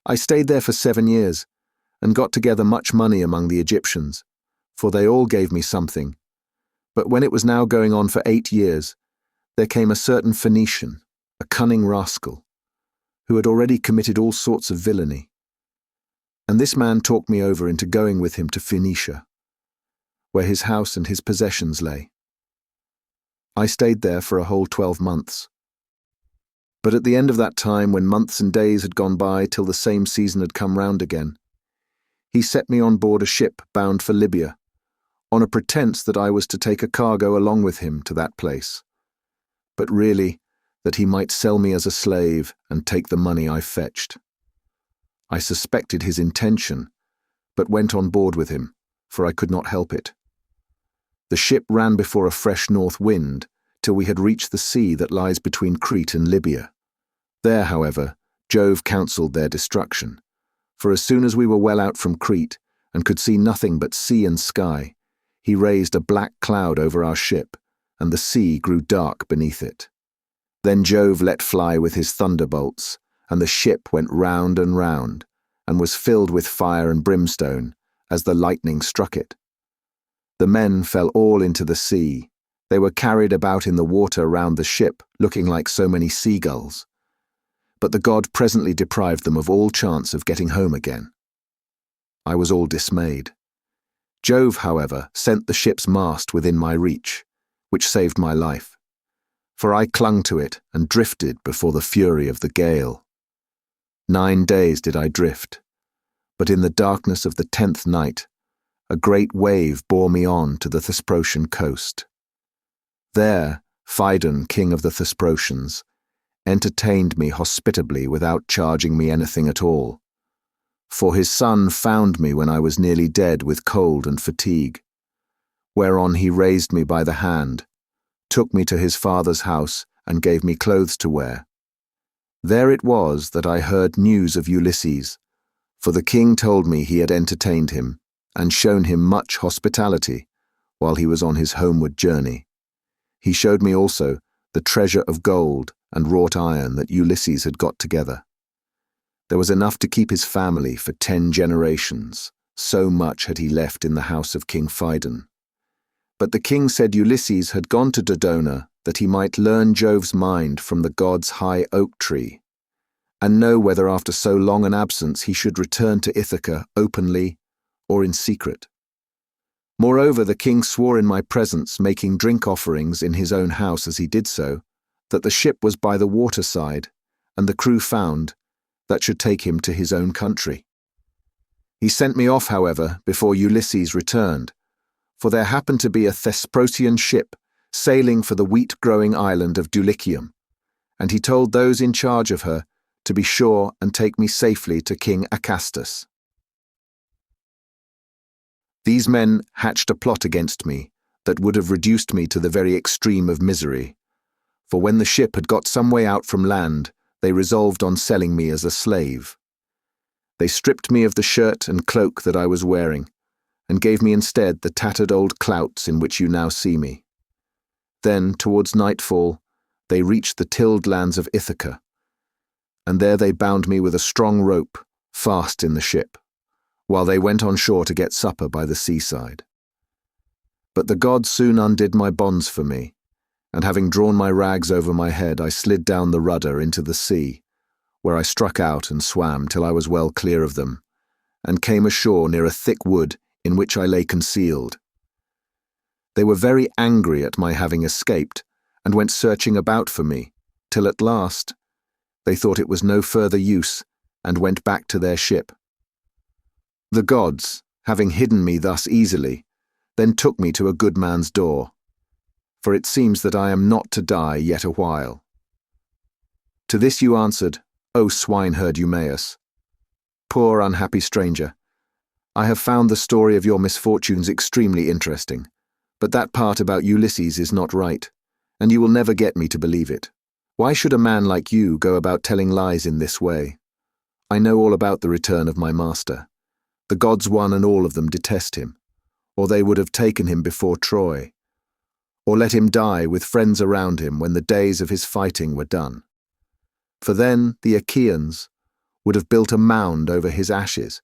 I stayed there for 7 years, and got together much money among the Egyptians, for they all gave me something. But when it was now going on for 8 years, there came a certain Phaeacian, a cunning rascal, who had already committed all sorts of villainy. And this man talked me over into going with him to Phoenicia, where his house and his possessions lay. I stayed there for a whole 12 months. But at the end of that time, when months and days had gone by till the same season had come round again, he set me on board a ship bound for Libya, on a pretence that I was to take a cargo along with him to that place, but really that he might sell me as a slave and take the money I fetched. I suspected his intention, but went on board with him, for I could not help it. The ship ran before a fresh north wind till we had reached the sea that lies between Crete and Libya. There, however, Jove counselled their destruction, for as soon as we were well out from Crete and could see nothing but sea and sky, he raised a black cloud over our ship, and the sea grew dark beneath it. Then Jove let fly with his thunderbolts, and the ship went round and was filled with fire and brimstone, as the lightning struck it. The men fell all into the sea. They were carried about in the water round the ship, looking like so many seagulls. But the god presently deprived them of all chance of getting home again. I was all dismayed. Jove, however, sent the ship's mast within my reach, which saved my life, for I clung to it and drifted before the fury of the gale. 9 days did I drift, but in the darkness of the 10th night, a great wave bore me on to the Thesprotian coast. There, Phaedon, king of the Thesprotians, entertained me hospitably without charging me anything at all, for his son found me when I was nearly dead with cold and fatigue, whereon he raised me by the hand, took me to his father's house, and gave me clothes to wear. There it was that I heard news of Ulysses, for the king told me he had entertained him, and shown him much hospitality while he was on his homeward journey. He showed me also the treasure of gold and wrought iron that Ulysses had got together. There was enough to keep his family for 10 generations, so much had he left in the house of King Phaedon. But the king said Ulysses had gone to Dodona that he might learn Jove's mind from the god's high oak tree, and know whether after so long an absence he should return to Ithaca openly or in secret. Moreover, the king swore in my presence, making drink offerings in his own house as he did so, that the ship was by the waterside, and the crew found, that should take him to his own country. He sent me off, however, before Ulysses returned, for there happened to be a Thesprotian ship sailing for the wheat-growing island of Dulichium, and he told those in charge of her to be sure and take me safely to King Acastus. These men hatched a plot against me that would have reduced me to the very extreme of misery, for when the ship had got some way out from land, they resolved on selling me as a slave. They stripped me of the shirt and cloak that I was wearing, and gave me instead the tattered old clouts in which you now see me. Then, towards nightfall, they reached the tilled lands of Ithaca, and there they bound me with a strong rope, fast in the ship, while they went on shore to get supper by the seaside. But the gods soon undid my bonds for me, and having drawn my rags over my head, I slid down the rudder into the sea, where I struck out and swam till I was well clear of them, and came ashore near a thick wood in which I lay concealed. They were very angry at my having escaped, and went searching about for me, till at last they thought it was no further use, and went back to their ship. The gods, having hidden me thus easily, then took me to a good man's door, for it seems that I am not to die yet a while. To this you answered, O swineherd Eumaeus, poor unhappy stranger, I have found the story of your misfortunes extremely interesting, but that part about Ulysses is not right, and you will never get me to believe it. Why should a man like you go about telling lies in this way? I know all about the return of my master. The gods one and all of them detest him, or they would have taken him before Troy, or let him die with friends around him when the days of his fighting were done. For then the Achaeans would have built a mound over his ashes,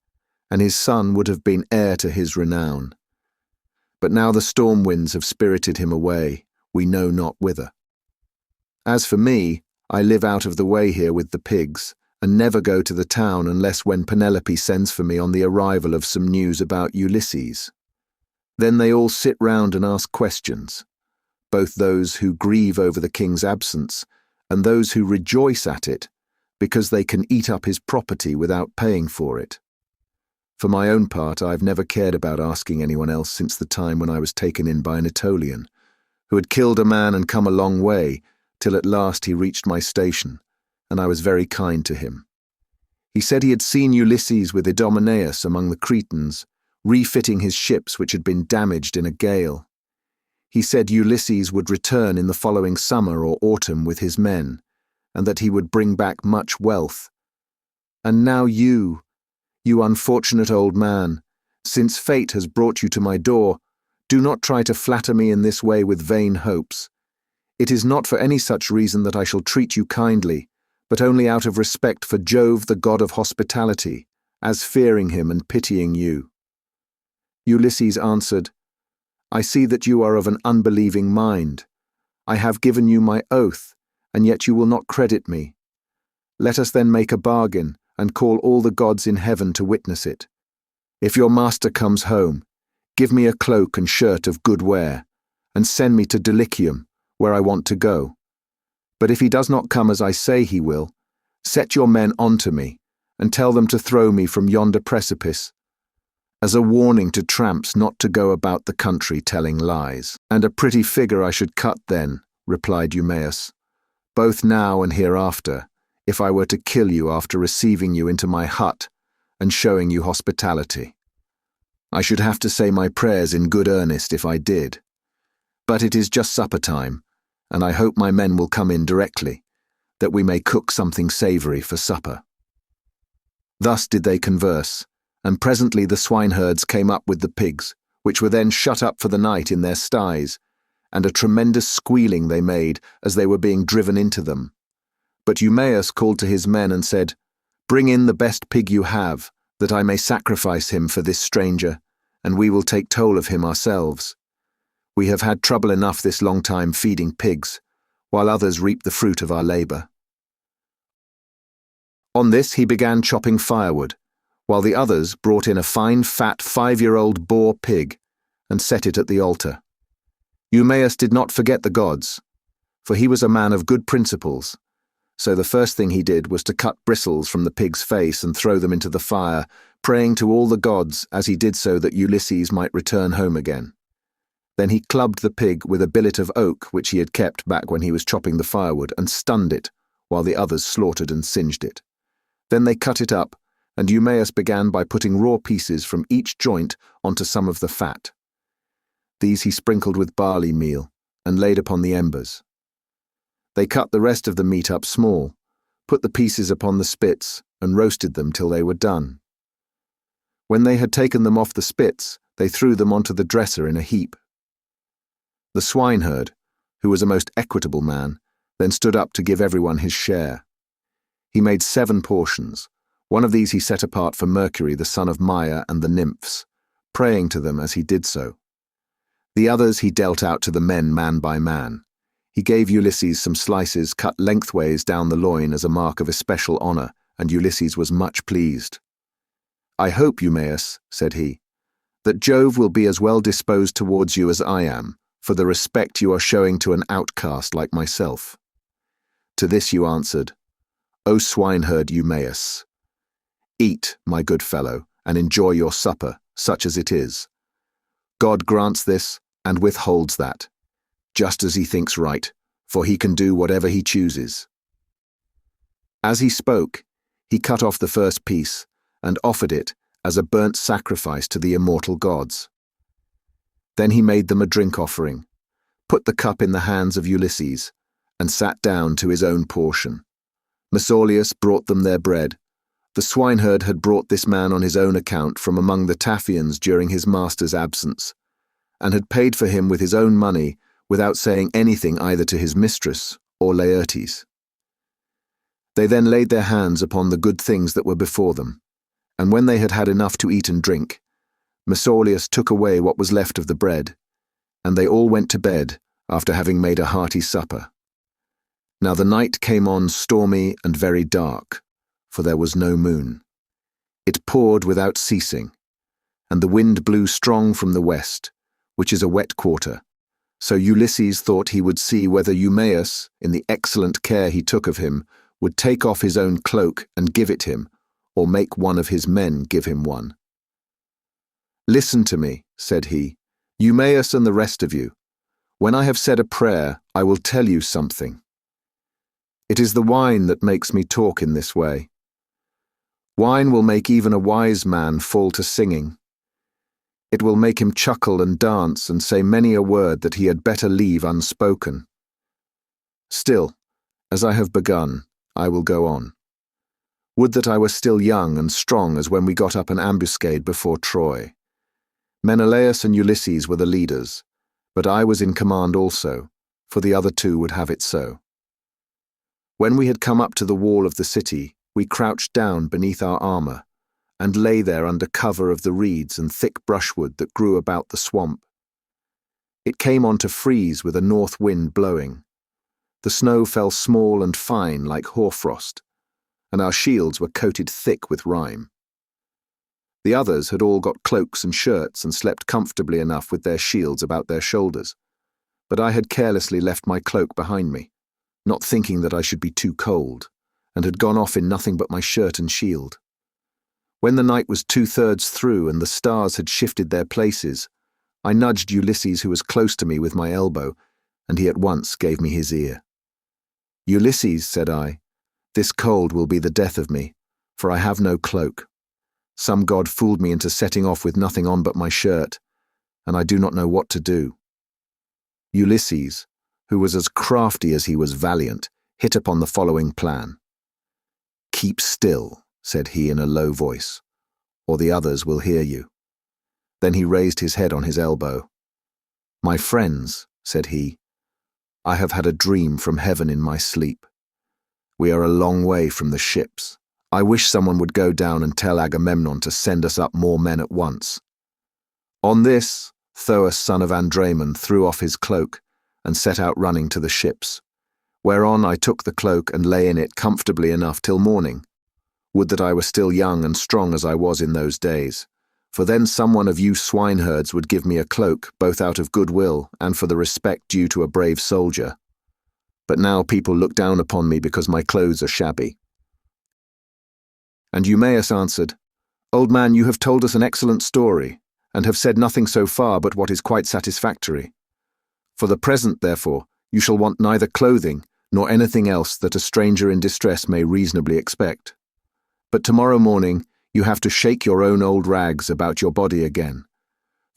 and his son would have been heir to his renown. But now the storm winds have spirited him away, we know not whither. As for me, I live out of the way here with the pigs, and never go to the town unless when Penelope sends for me on the arrival of some news about Ulysses. Then they all sit round and ask questions, both those who grieve over the king's absence and those who rejoice at it, because they can eat up his property without paying for it. For my own part, I've never cared about asking anyone else since the time when I was taken in by an Aetolian, who had killed a man and come a long way, till at last he reached my station, and I was very kind to him. He said he had seen Ulysses with Eumaeus among the Cretans, refitting his ships which had been damaged in a gale. He said Ulysses would return in the following summer or autumn with his men, and that he would bring back much wealth. And now you unfortunate old man, since fate has brought you to my door, do not try to flatter me in this way with vain hopes. It is not for any such reason that I shall treat you kindly, but only out of respect for Jove, the god of hospitality, as fearing him and pitying you. Ulysses answered, I see that you are of an unbelieving mind. I have given you my oath, and yet you will not credit me. Let us then make a bargain, and call all the gods in heaven to witness it. If your master comes home, give me a cloak and shirt of good wear, and send me to Dulichium, where I want to go. But if he does not come as I say he will, set your men onto me, and tell them to throw me from yonder precipice, as a warning to tramps not to go about the country telling lies. And a pretty figure I should cut then, replied Eumaeus, both now and hereafter, if I were to kill you after receiving you into my hut and showing you hospitality. I should have to say my prayers in good earnest if I did. But it is just supper time, and I hope my men will come in directly, that we may cook something savoury for supper. Thus did they converse, and presently the swineherds came up with the pigs, which were then shut up for the night in their sties, and a tremendous squealing they made as they were being driven into them. But Eumaeus called to his men and said, Bring in the best pig you have, that I may sacrifice him for this stranger, and we will take toll of him ourselves. We have had trouble enough this long time feeding pigs, while others reap the fruit of our labour. On this he began chopping firewood, while the others brought in a fine fat 5-year-old boar pig and set it at the altar. Eumaeus did not forget the gods, for he was a man of good principles, so the first thing he did was to cut bristles from the pig's face and throw them into the fire, praying to all the gods as he did so that Ulysses might return home again. Then he clubbed the pig with a billet of oak which he had kept back when he was chopping the firewood, and stunned it, while the others slaughtered and singed it. Then they cut it up, and Eumaeus began by putting raw pieces from each joint onto some of the fat. These he sprinkled with barley meal, and laid upon the embers. They cut the rest of the meat up small, put the pieces upon the spits, and roasted them till they were done. When they had taken them off the spits, they threw them onto the dresser in a heap. The swineherd, who was a most equitable man, then stood up to give everyone his share. He made 7 portions. One of these he set apart for Mercury, the son of Maia, and the nymphs, praying to them as he did so. The others he dealt out to the men man by man. He gave Ulysses some slices cut lengthways down the loin as a mark of especial honour, and Ulysses was much pleased. I hope, Eumaeus, said he, that Jove will be as well disposed towards you as I am, for the respect you are showing to an outcast like myself. To this you answered, O swineherd Eumaeus, eat, my good fellow, and enjoy your supper, such as it is. God grants this and withholds that, just as he thinks right, for he can do whatever he chooses. As he spoke, he cut off the first piece and offered it as a burnt sacrifice to the immortal gods. Then he made them a drink offering, put the cup in the hands of Ulysses, and sat down to his own portion. Mesaulius brought them their bread. The swineherd had brought this man on his own account from among the Taphians during his master's absence, and had paid for him with his own money without saying anything either to his mistress or Laertes. They then laid their hands upon the good things that were before them, and when they had had enough to eat and drink, Mesaulius took away what was left of the bread, and they all went to bed after having made a hearty supper. Now the night came on stormy and very dark, for there was no moon. It poured without ceasing, and the wind blew strong from the west, which is a wet quarter. So Ulysses thought he would see whether Eumaeus, in the excellent care he took of him, would take off his own cloak and give it him, or make one of his men give him one. "Listen to me," said he, "Eumaeus and the rest of you. When I have said a prayer, I will tell you something. It is the wine that makes me talk in this way. Wine will make even a wise man fall to singing. It will make him chuckle and dance and say many a word that he had better leave unspoken. Still, as I have begun, I will go on. Would that I were still young and strong as when we got up an ambuscade before Troy. Menelaus and Ulysses were the leaders, but I was in command also, for the other two would have it so. When we had come up to the wall of the city, we crouched down beneath our armor, and lay there under cover of the reeds and thick brushwood that grew about the swamp. It came on to freeze with a north wind blowing. The snow fell small and fine like hoarfrost, and our shields were coated thick with rime. The others had all got cloaks and shirts and slept comfortably enough with their shields about their shoulders, but I had carelessly left my cloak behind me, not thinking that I should be too cold, and had gone off in nothing but my shirt and shield. When the night was 2/3 through and the stars had shifted their places, I nudged Ulysses, who was close to me, with my elbow, and he at once gave me his ear. "Ulysses," said I, "this cold will be the death of me, for I have no cloak. Some god fooled me into setting off with nothing on but my shirt, and I do not know what to do." Ulysses, who was as crafty as he was valiant, hit upon the following plan. "Keep still," said he in a low voice, "or the others will hear you." Then he raised his head on his elbow. "My friends," said he, "I have had a dream from heaven in my sleep. We are a long way from the ships. I wish someone would go down and tell Agamemnon to send us up more men at once." On this, Thoas son of Andraemon threw off his cloak and set out running to the ships, whereon I took the cloak and lay in it comfortably enough till morning. Would that I were still young and strong as I was in those days, for then some one of you swineherds would give me a cloak, both out of goodwill and for the respect due to a brave soldier. But now people look down upon me because my clothes are shabby. And Eumaeus answered, "Old man, you have told us an excellent story, and have said nothing so far but what is quite satisfactory. For the present, therefore, you shall want neither clothing nor anything else that a stranger in distress may reasonably expect. But tomorrow morning you have to shake your own old rags about your body again,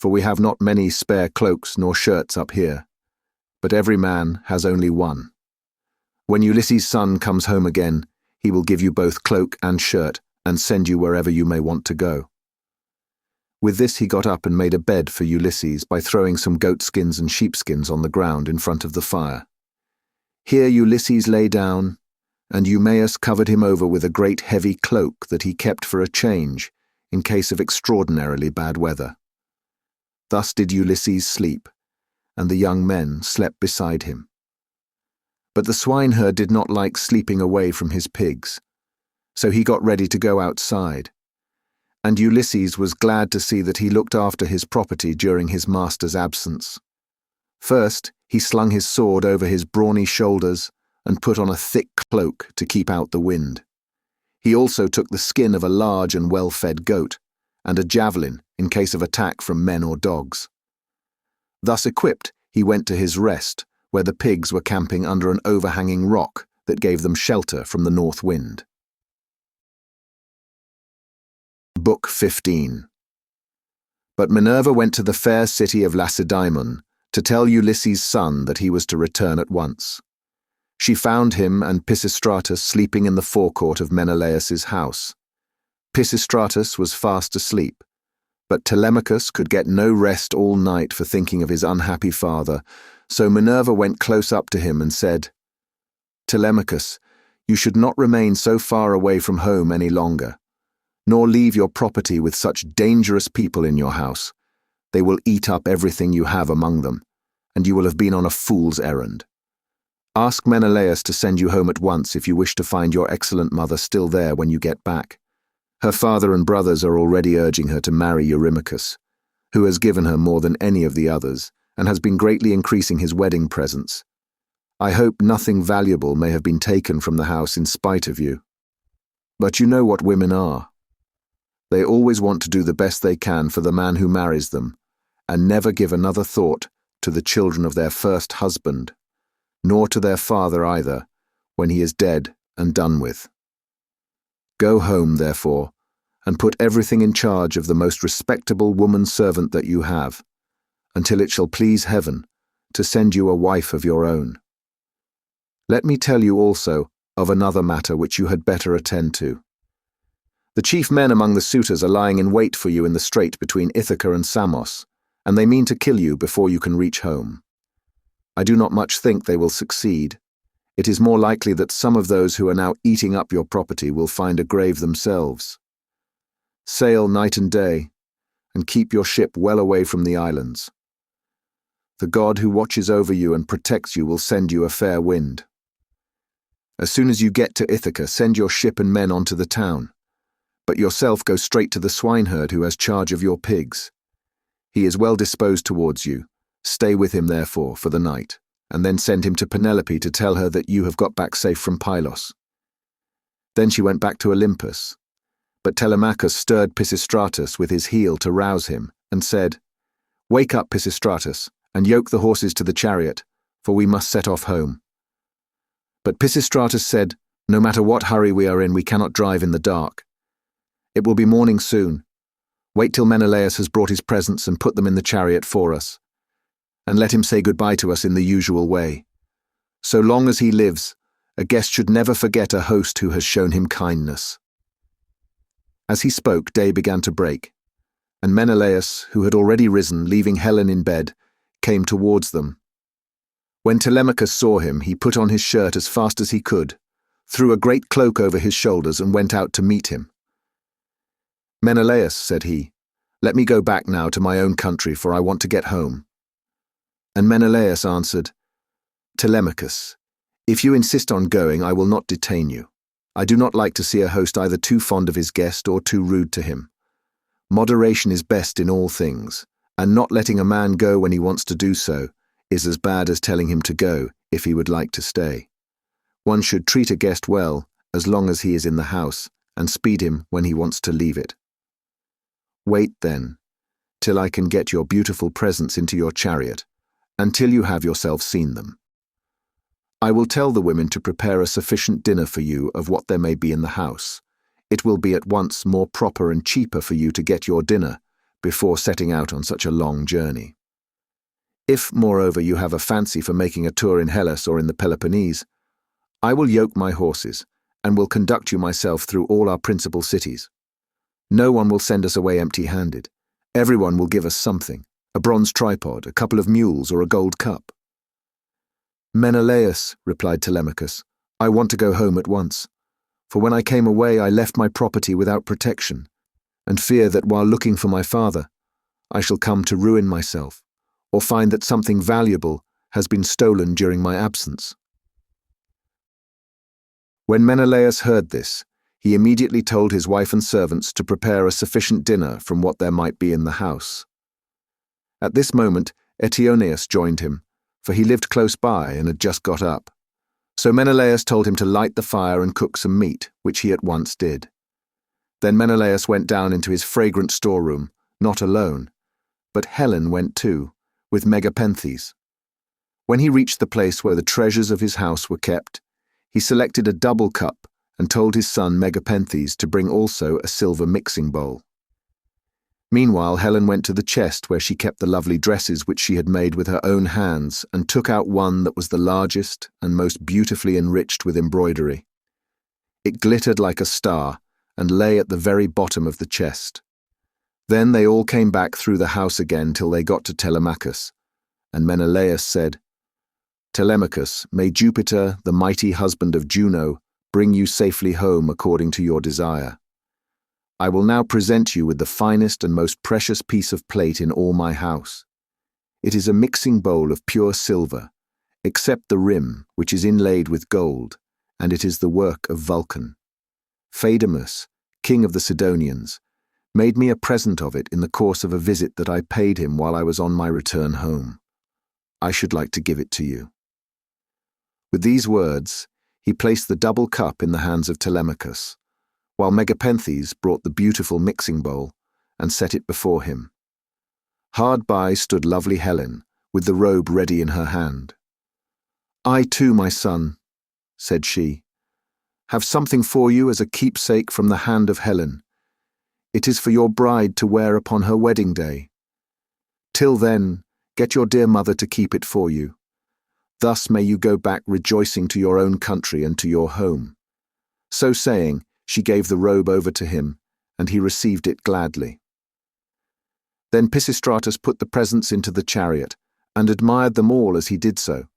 for we have not many spare cloaks nor shirts up here, but every man has only one. When Ulysses' son comes home again, he will give you both cloak and shirt, and send you wherever you may want to go." With this he got up and made a bed for Ulysses by throwing some goatskins and sheepskins on the ground in front of the fire. Here Ulysses lay down, and Eumaeus covered him over with a great heavy cloak that he kept for a change in case of extraordinarily bad weather. Thus did Ulysses sleep, and the young men slept beside him. But the swineherd did not like sleeping away from his pigs, so he got ready to go outside, and Ulysses was glad to see that he looked after his property during his master's absence. First, he slung his sword over his brawny shoulders and put on a thick cloak to keep out the wind. He also took the skin of a large and well-fed goat, and a javelin in case of attack from men or dogs. Thus equipped, he went to his rest, where the pigs were camping under an overhanging rock that gave them shelter from the north wind. Book 15. But Minerva went to the fair city of Lacedaemon to tell Ulysses' son that he was to return at once. She found him and Pisistratus sleeping in the forecourt of Menelaus's house. Pisistratus was fast asleep, but Telemachus could get no rest all night for thinking of his unhappy father, so Minerva went close up to him and said, "Telemachus, you should not remain so far away from home any longer, nor leave your property with such dangerous people in your house. They will eat up everything you have among them, and you will have been on a fool's errand. Ask Menelaus to send you home at once if you wish to find your excellent mother still there when you get back. Her father and brothers are already urging her to marry Eurymachus, who has given her more than any of the others, and has been greatly increasing his wedding presents. I hope nothing valuable may have been taken from the house in spite of you. But you know what women are. They always want to do the best they can for the man who marries them, and never give another thought to the children of their first husband, nor to their father either, when he is dead and done with. Go home, therefore, and put everything in charge of the most respectable woman servant that you have, until it shall please heaven to send you a wife of your own. Let me tell you also of another matter which you had better attend to. The chief men among the suitors are lying in wait for you in the strait between Ithaca and Samos, and they mean to kill you before you can reach home. I do not much think they will succeed. It is more likely that some of those who are now eating up your property will find a grave themselves. Sail night and day, and keep your ship well away from the islands. The God who watches over you and protects you will send you a fair wind. As soon as you get to Ithaca, send your ship and men onto the town, but yourself go straight to the swineherd who has charge of your pigs. He is well disposed towards you. Stay with him, therefore, for the night, and then send him to Penelope to tell her that you have got back safe from Pylos." Then she went back to Olympus, but Telemachus stirred Pisistratus with his heel to rouse him, and said, "Wake up, Pisistratus, and yoke the horses to the chariot, for we must set off home." But Pisistratus said, "No matter what hurry we are in, we cannot drive in the dark. It will be morning soon. Wait till Menelaus has brought his presents and put them in the chariot for us, and let him say goodbye to us in the usual way. So long as he lives, a guest should never forget a host who has shown him kindness." As he spoke, day began to break, and Menelaus, who had already risen, leaving Helen in bed, came towards them. When Telemachus saw him, he put on his shirt as fast as he could, threw a great cloak over his shoulders, and went out to meet him. "Menelaus," said he, "let me go back now to my own country, for I want to get home." And Menelaus answered, "Telemachus, if you insist on going, I will not detain you. I do not like to see a host either too fond of his guest or too rude to him. Moderation is best in all things, and not letting a man go when he wants to do so is as bad as telling him to go if he would like to stay. One should treat a guest well as long as he is in the house, and speed him when he wants to leave it. Wait, then, till I can get your beautiful presents into your chariot, until you have yourself seen them. I will tell the women to prepare a sufficient dinner for you of what there may be in the house. It will be at once more proper and cheaper for you to get your dinner before setting out on such a long journey. If, moreover, you have a fancy for making a tour in Hellas or in the Peloponnese, I will yoke my horses, and will conduct you myself through all our principal cities. No one will send us away empty-handed. Everyone will give us something, a bronze tripod, a couple of mules, or a gold cup." "Menelaus," replied Telemachus, "I want to go home at once, for when I came away I left my property without protection, and fear that while looking for my father, I shall come to ruin myself, or find that something valuable has been stolen during my absence." When Menelaus heard this, he immediately told his wife and servants to prepare a sufficient dinner from what there might be in the house. At this moment, Eumaeus joined him, for he lived close by and had just got up. So Menelaus told him to light the fire and cook some meat, which he at once did. Then Menelaus went down into his fragrant storeroom, not alone, but Helen went too, with Megapenthes. When he reached the place where the treasures of his house were kept, he selected a double cup and told his son Megapenthes to bring also a silver mixing bowl. Meanwhile, Helen went to the chest where she kept the lovely dresses which she had made with her own hands, and took out one that was the largest and most beautifully enriched with embroidery. It glittered like a star, and lay at the very bottom of the chest. Then they all came back through the house again till they got to Telemachus, and Menelaus said, "Telemachus, may Jupiter, the mighty husband of Juno, bring you safely home according to your desire. I will now present you with the finest and most precious piece of plate in all my house. It is a mixing bowl of pure silver, except the rim, which is inlaid with gold, and it is the work of Vulcan. Phaeacians, king of the Sidonians, made me a present of it in the course of a visit that I paid him while I was on my return home. I should like to give it to you." With these words, he placed the double cup in the hands of Telemachus, while Megapenthes brought the beautiful mixing bowl and set it before him. Hard by stood lovely Helen, with the robe ready in her hand. "I too, my son," said she, "have something for you as a keepsake from the hand of Helen. It is for your bride to wear upon her wedding day. Till then, get your dear mother to keep it for you. Thus may you go back rejoicing to your own country and to your home." So saying, she gave the robe over to him, and he received it gladly. Then Pisistratus put the presents into the chariot, and admired them all as he did so.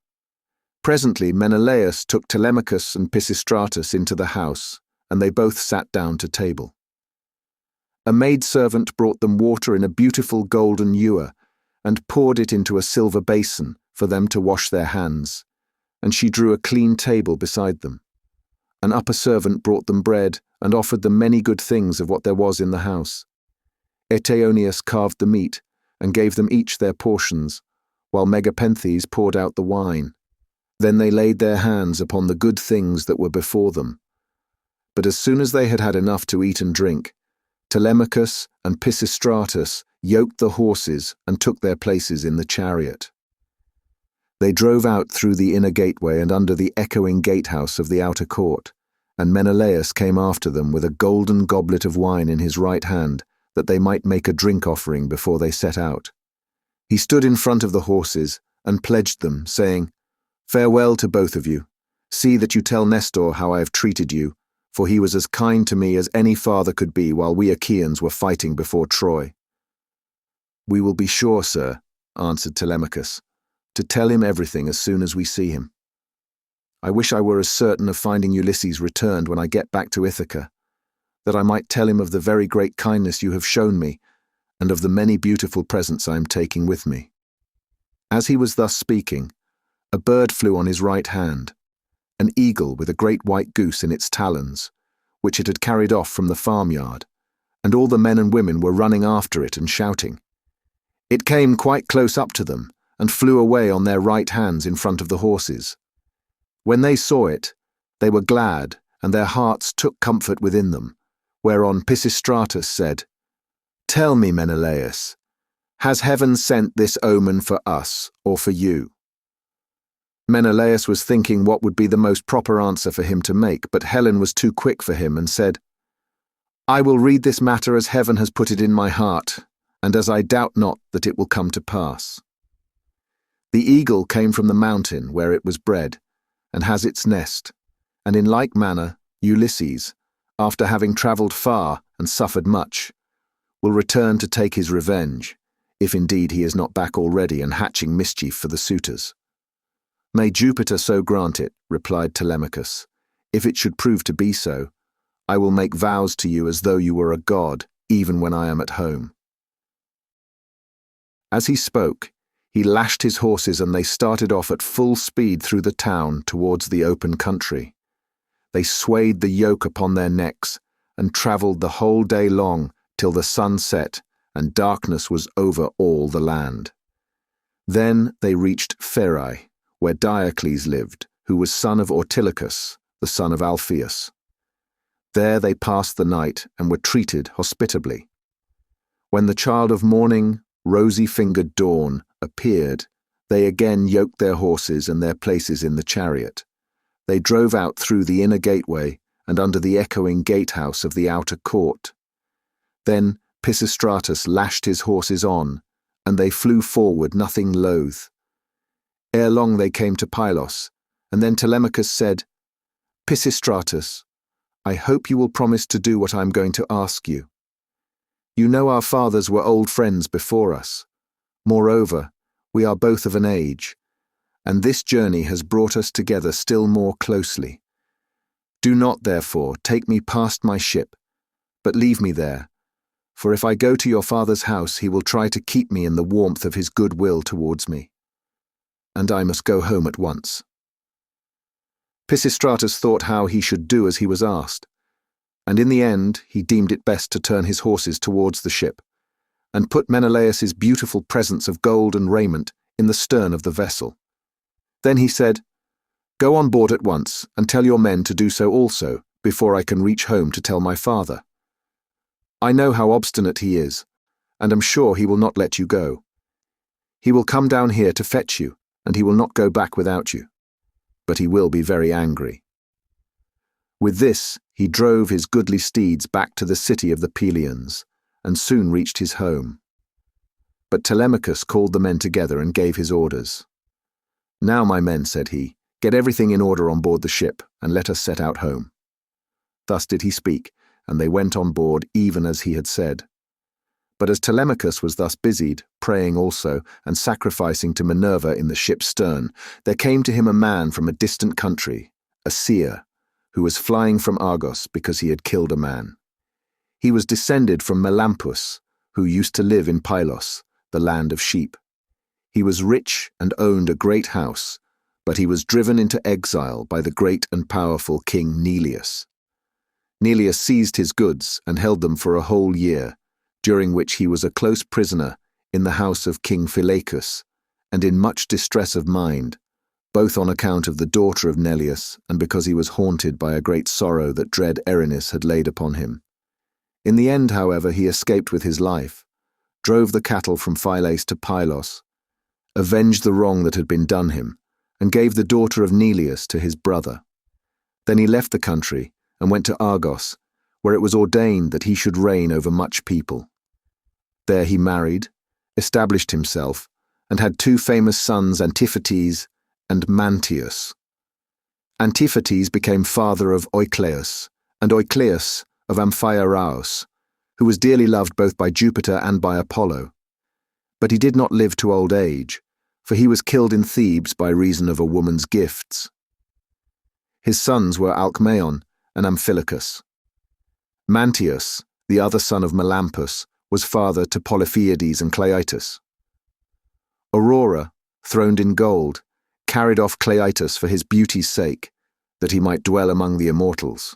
Presently Menelaus took Telemachus and Pisistratus into the house, and they both sat down to table. A maidservant brought them water in a beautiful golden ewer, and poured it into a silver basin for them to wash their hands, and she drew a clean table beside them. An upper servant brought them bread, and offered them many good things of what there was in the house. Eumaeus carved the meat, and gave them each their portions, while Megapenthes poured out the wine. Then they laid their hands upon the good things that were before them. But as soon as they had had enough to eat and drink, Telemachus and Pisistratus yoked the horses and took their places in the chariot. They drove out through the inner gateway and under the echoing gatehouse of the outer court, and Menelaus came after them with a golden goblet of wine in his right hand, that they might make a drink offering before they set out. He stood in front of the horses and pledged them, saying, "Farewell to both of you. See that you tell Nestor how I have treated you, for he was as kind to me as any father could be while we Achaeans were fighting before Troy." "We will be sure, sir," answered Telemachus, "to tell him everything as soon as we see him. I wish I were as certain of finding Ulysses returned when I get back to Ithaca, that I might tell him of the very great kindness you have shown me, and of the many beautiful presents I am taking with me." As he was thus speaking, a bird flew on his right hand, an eagle with a great white goose in its talons, which it had carried off from the farmyard, and all the men and women were running after it and shouting. It came quite close up to them, and flew away on their right hands in front of the horses. When they saw it, they were glad, and their hearts took comfort within them, whereon Pisistratus said, "Tell me, Menelaus, has heaven sent this omen for us, or for you?" Menelaus was thinking what would be the most proper answer for him to make, but Helen was too quick for him and said, "I will read this matter as heaven has put it in my heart, and as I doubt not that it will come to pass. The eagle came from the mountain where it was bred, and has its nest, and in like manner Ulysses, after having travelled far and suffered much, will return to take his revenge, if indeed he is not back already and hatching mischief for the suitors." "May Jupiter so grant it," replied Telemachus. "If it should prove to be so, I will make vows to you as though you were a god, even when I am at home." As he spoke, he lashed his horses and they started off at full speed through the town towards the open country. They swayed the yoke upon their necks and travelled the whole day long till the sun set and darkness was over all the land. Then they reached Pherai, where Diocles lived, who was son of Ortilochus, the son of Alpheus. There they passed the night and were treated hospitably. When the child of morning, rosy-fingered dawn, appeared, they again yoked their horses and their places in the chariot. They drove out through the inner gateway and under the echoing gatehouse of the outer court. Then Pisistratus lashed his horses on, and they flew forward nothing loath. Ere long they came to Pylos, and then Telemachus said, "Pisistratus, I hope you will promise to do what I am going to ask you. You know our fathers were old friends before us. Moreover, we are both of an age, and this journey has brought us together still more closely. Do not, therefore, take me past my ship, but leave me there, for if I go to your father's house, he will try to keep me in the warmth of his good will towards me, and I must go home at once." Pisistratus thought how he should do as he was asked, and in the end he deemed it best to turn his horses towards the ship, and put Menelaus's beautiful presents of gold and raiment in the stern of the vessel. Then he said, "Go on board at once, and tell your men to do so also, before I can reach home to tell my father. I know how obstinate he is, and am sure he will not let you go. He will come down here to fetch you, and he will not go back without you. But he will be very angry." With this, he drove his goodly steeds back to the city of the Phaeacians, and soon reached his home. But Telemachus called the men together and gave his orders. "Now, my men," said he, "get everything in order on board the ship, and let us set out home." Thus did he speak, and they went on board even as he had said. But as Telemachus was thus busied, praying also, and sacrificing to Minerva in the ship's stern, there came to him a man from a distant country, a seer, who was flying from Argos because he had killed a man. He was descended from Melampus, who used to live in Pylos, the land of sheep. He was rich and owned a great house, but he was driven into exile by the great and powerful king Neleus. Neleus seized his goods and held them for a whole year, during which he was a close prisoner in the house of King Phaeacians, and in much distress of mind, both on account of the daughter of Neleus and because he was haunted by a great sorrow that dread Erinis had laid upon him. In the end, however, he escaped with his life, drove the cattle from Phylace to Pylos, avenged the wrong that had been done him, and gave the daughter of Neleus to his brother. Then he left the country and went to Argos, where it was ordained that he should reign over much people. There he married, established himself, and had two famous sons, Antiphates and Mantius. Antiphates became father of Oicleus, and Oicleus of Amphiaraus, who was dearly loved both by Jupiter and by Apollo. But he did not live to old age, for he was killed in Thebes by reason of a woman's gifts. His sons were Alcmaeon and Amphilochus. Mantius, the other son of Melampus, was father to Polyphaeades and Cleitus. Aurora, throned in gold, carried off Cleitus for his beauty's sake, that he might dwell among the immortals.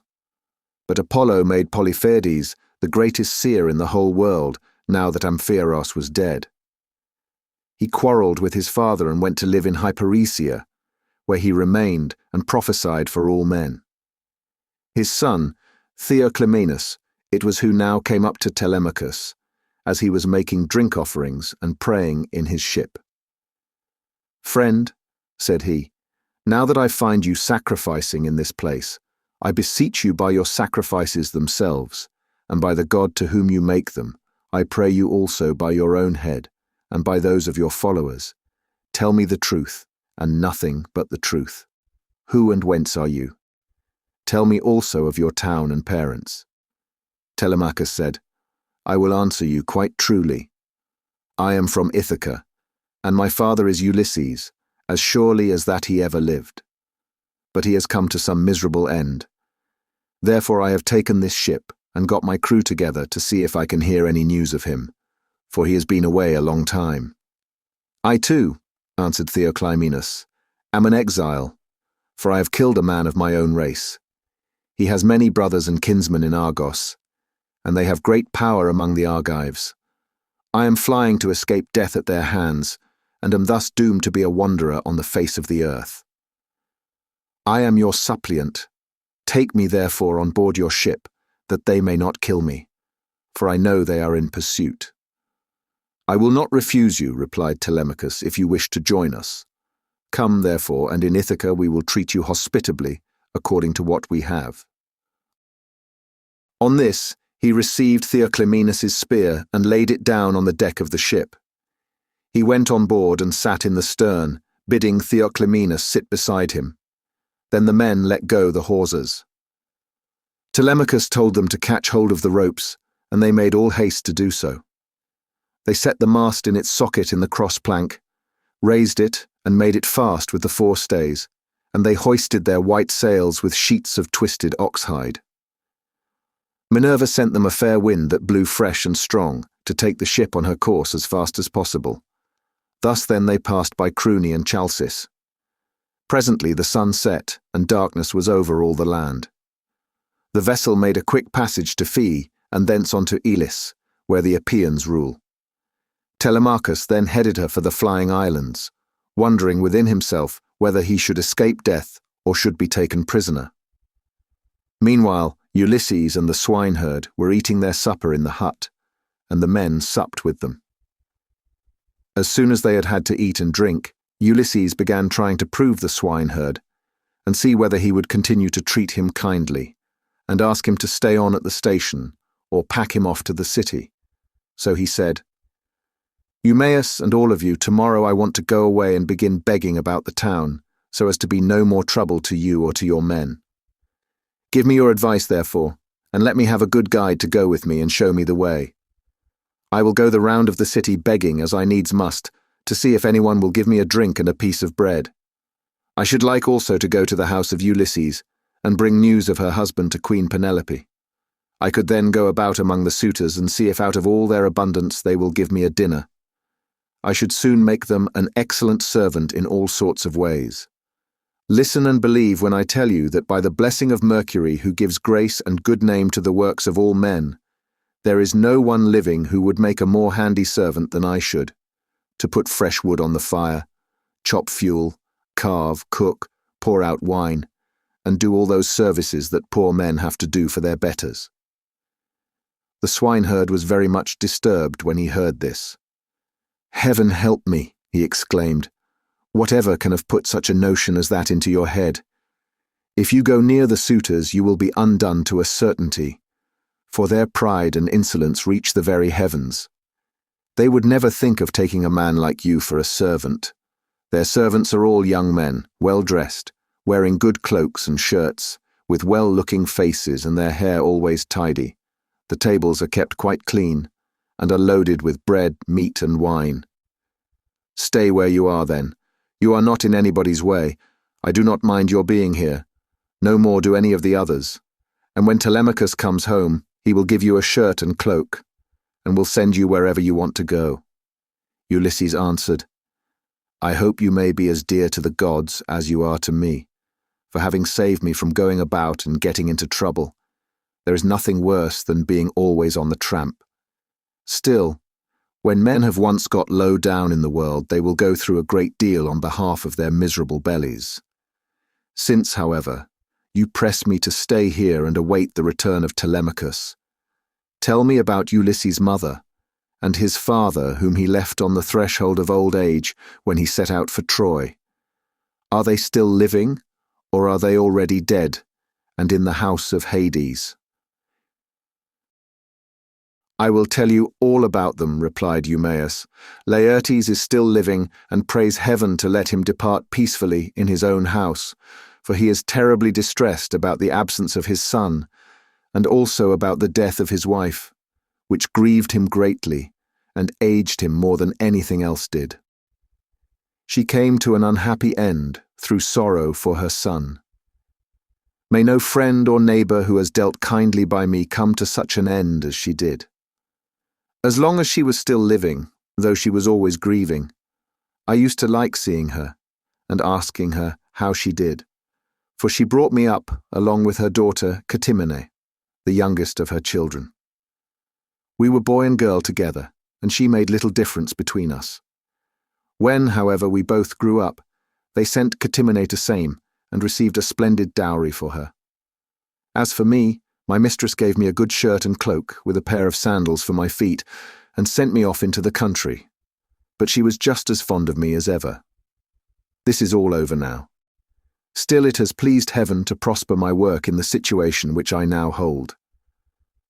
But Apollo made Polyphaeades the greatest seer in the whole world, now that Amphiaraus was dead. He quarrelled with his father and went to live in Hyperesia, where he remained and prophesied for all men. His son, Theoclymenus, it was who now came up to Telemachus, as he was making drink offerings and praying in his ship. "Friend," said he, "now that I find you sacrificing in this place, I beseech you by your sacrifices themselves, and by the God to whom you make them, I pray you also by your own head, and by those of your followers, tell me the truth, and nothing but the truth. Who and whence are you? Tell me also of your town and parents." Telemachus said, "I will answer you quite truly. I am from Ithaca, and my father is Ulysses, as surely as that he ever lived. But he has come to some miserable end. Therefore I have taken this ship and got my crew together to see if I can hear any news of him, for he has been away a long time." "I too," answered Theoclymenus, "am an exile, for I have killed a man of my own race. He has many brothers and kinsmen in Argos, and they have great power among the Argives. I am flying to escape death at their hands, and am thus doomed to be a wanderer on the face of the earth. I am your suppliant. Take me therefore on board your ship, that they may not kill me, for I know they are in pursuit." "I will not refuse you," replied Telemachus, "if you wish to join us. Come, therefore, and in Ithaca we will treat you hospitably, according to what we have." On this, He received Theoclymenus' spear and laid it down on the deck of the ship. He went on board and sat in the stern, bidding Theoclymenus sit beside him. Then the men let go the hawsers. Telemachus told them to catch hold of the ropes, and they made all haste to do so. They set the mast in its socket in the cross plank, raised it and made it fast with the forestays, and they hoisted their white sails with sheets of twisted oxhide. Minerva sent them a fair wind that blew fresh and strong to take the ship on her course as fast as possible. Thus then they passed by Cruni and Chalcis. Presently the sun set, and darkness was over all the land. The vessel made a quick passage to Phae, and thence on to Elis, where the Epeans rule. Telemachus then headed her for the flying islands, wondering within himself whether he should escape death or should be taken prisoner. Meanwhile, Ulysses and the swineherd were eating their supper in the hut, and the men supped with them. As soon as they had had to eat and drink, Ulysses began trying to prove the swineherd and see whether he would continue to treat him kindly, and ask him to stay on at the station or pack him off to the city. So he said, "Eumaeus and all of you, tomorrow I want to go away and begin begging about the town, so as to be no more trouble to you or to your men. Give me your advice, therefore, and let me have a good guide to go with me and show me the way. I will go the round of the city begging, as I needs must, to see if anyone will give me a drink and a piece of bread. I should like also to go to the house of Ulysses, and bring news of her husband to Queen Penelope. I could then go about among the suitors and see if out of all their abundance they will give me a dinner. I should soon make them an excellent servant in all sorts of ways. Listen and believe when I tell you that by the blessing of Mercury, who gives grace and good name to the works of all men, there is no one living who would make a more handy servant than I should, to put fresh wood on the fire, chop fuel, carve, cook, pour out wine, and do all those services that poor men have to do for their betters." The swineherd was very much disturbed when he heard this. "Heaven help me," he exclaimed. "Whatever can have put such a notion as that into your head? If you go near the suitors, you will be undone to a certainty, for their pride and insolence reach the very heavens. They would never think of taking a man like you for a servant. Their servants are all young men, well dressed, wearing good cloaks and shirts, with well-looking faces and their hair always tidy. The tables are kept quite clean, and are loaded with bread, meat, and wine. Stay where you are then. You are not in anybody's way. I do not mind your being here. No more do any of the others. And when Telemachus comes home, he will give you a shirt and cloak, and will send you wherever you want to go." Ulysses answered, "I hope you may be as dear to the gods as you are to me, for having saved me from going about and getting into trouble. There is nothing worse than being always on the tramp. Still, when men have once got low down in the world, they will go through a great deal on behalf of their miserable bellies. Since, however, you press me to stay here and await the return of Telemachus, tell me about Ulysses' mother, and his father whom he left on the threshold of old age when he set out for Troy. Are they still living, or are they already dead, and in the house of Hades?" "I will tell you all about them," replied Eumaeus. "Laertes is still living, and prays heaven to let him depart peacefully in his own house, for he is terribly distressed about the absence of his son, and also about the death of his wife, which grieved him greatly, and aged him more than anything else did. She came to an unhappy end through sorrow for her son. May no friend or neighbor who has dealt kindly by me come to such an end as she did. As long as she was still living, though she was always grieving, I used to like seeing her and asking her how she did, for she brought me up along with her daughter Ctimene, the youngest of her children. We were boy and girl together, and she made little difference between us. When, however, we both grew up, they sent Ctimene to Same and received a splendid dowry for her. As for me, my mistress gave me a good shirt and cloak with a pair of sandals for my feet and sent me off into the country, but she was just as fond of me as ever. This is all over now. Still, it has pleased heaven to prosper my work in the situation which I now hold.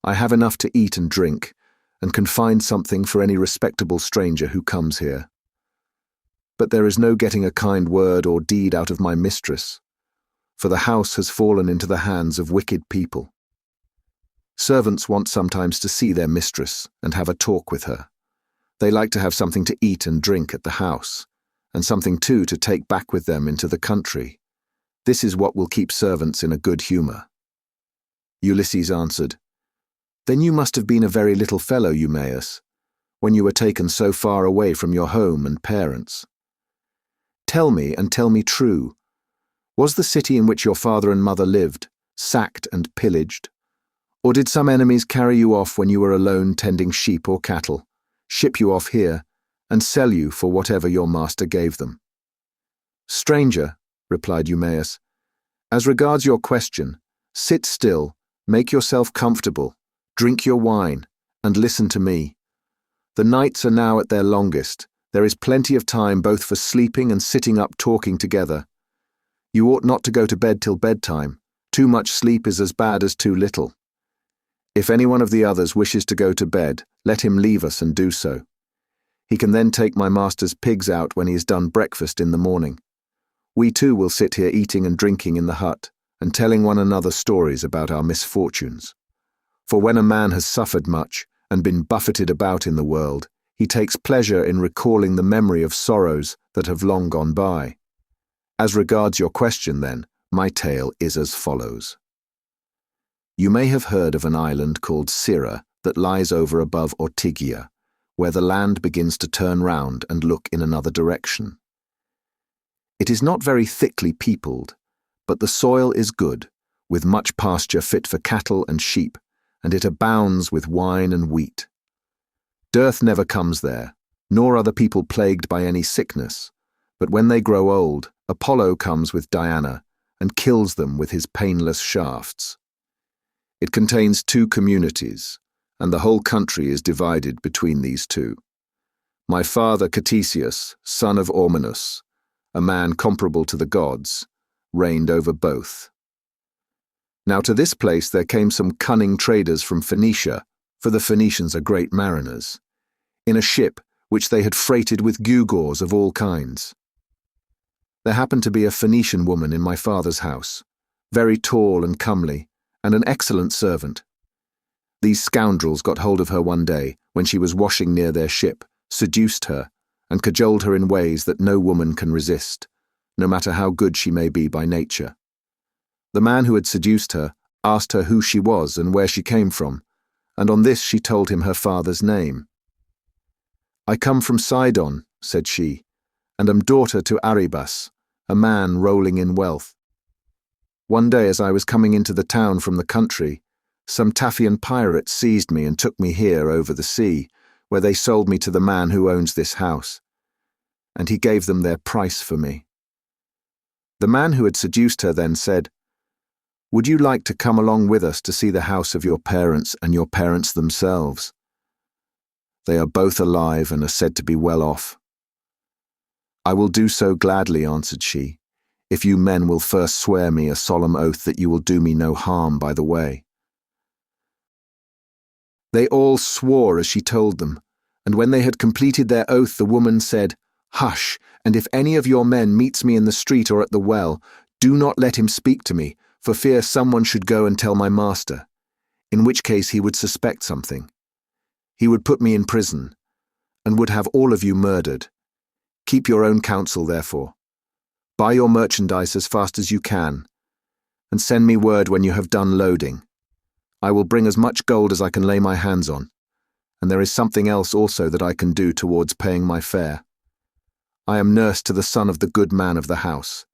I have enough to eat and drink, and can find something for any respectable stranger who comes here. But there is no getting a kind word or deed out of my mistress, for the house has fallen into the hands of wicked people. Servants want sometimes to see their mistress and have a talk with her. They like to have something to eat and drink at the house, and something too to take back with them into the country. This is what will keep servants in a good humor." Ulysses answered, "Then you must have been a very little fellow, Eumaeus, when you were taken so far away from your home and parents. Tell me, and tell me true, was the city in which your father and mother lived sacked and pillaged? Or did some enemies carry you off when you were alone tending sheep or cattle, ship you off here, and sell you for whatever your master gave them?" "Stranger," replied Eumaeus, "as regards your question, sit still, make yourself comfortable, drink your wine, and listen to me. The nights are now at their longest. There is plenty of time both for sleeping and sitting up talking together. You ought not to go to bed till bedtime. Too much sleep is as bad as too little. If any one of the others wishes to go to bed, let him leave us and do so. He can then take my master's pigs out when he has done breakfast in the morning. We too will sit here eating and drinking in the hut, and telling one another stories about our misfortunes. For when a man has suffered much and been buffeted about in the world, he takes pleasure in recalling the memory of sorrows that have long gone by. As regards your question, then, my tale is as follows. You may have heard of an island called Cirrha that lies over above Ortygia, where the land begins to turn round and look in another direction. It is not very thickly peopled, but the soil is good, with much pasture fit for cattle and sheep, and it abounds with wine and wheat. Dearth never comes there, nor are the people plagued by any sickness, but when they grow old, Apollo comes with Diana and kills them with his painless shafts. It contains 2 communities, and the whole country is divided between these 2. My father Odysseus, son of Eumaeus, a man comparable to the gods, reigned over both. Now to this place there came some cunning traders from Phoenicia, for the Phoenicians are great mariners, in a ship which they had freighted with gewgaws of all kinds. There happened to be a Phoenician woman in my father's house, very tall and comely, and an excellent servant. These scoundrels got hold of her one day when she was washing near their ship, seduced her, and cajoled her in ways that no woman can resist, no matter how good she may be by nature. The man who had seduced her asked her who she was and where she came from, and on this she told him her father's name. "I come from Sidon," said she, "and am daughter to Arybas, a man rolling in wealth. One day as I was coming into the town from the country, some Taphian pirates seized me and took me here over the sea, where they sold me to the man who owns this house, and he gave them their price for me." The man who had seduced her then said, "Would you like to come along with us to see the house of your parents and your parents themselves? They are both alive and are said to be well off." "I will do so gladly," answered she, "if you men will first swear me a solemn oath that you will do me no harm by the way." They all swore as she told them, and when they had completed their oath the woman said, "Hush, and if any of your men meets me in the street or at the well, do not let him speak to me, for fear someone should go and tell my master, in which case he would suspect something. He would put me in prison, and would have all of you murdered. Keep your own counsel, therefore. Buy your merchandise as fast as you can, and send me word when you have done loading. I will bring as much gold as I can lay my hands on, and there is something else also that I can do towards paying my fare. I am nurse to the son of the good man of the house,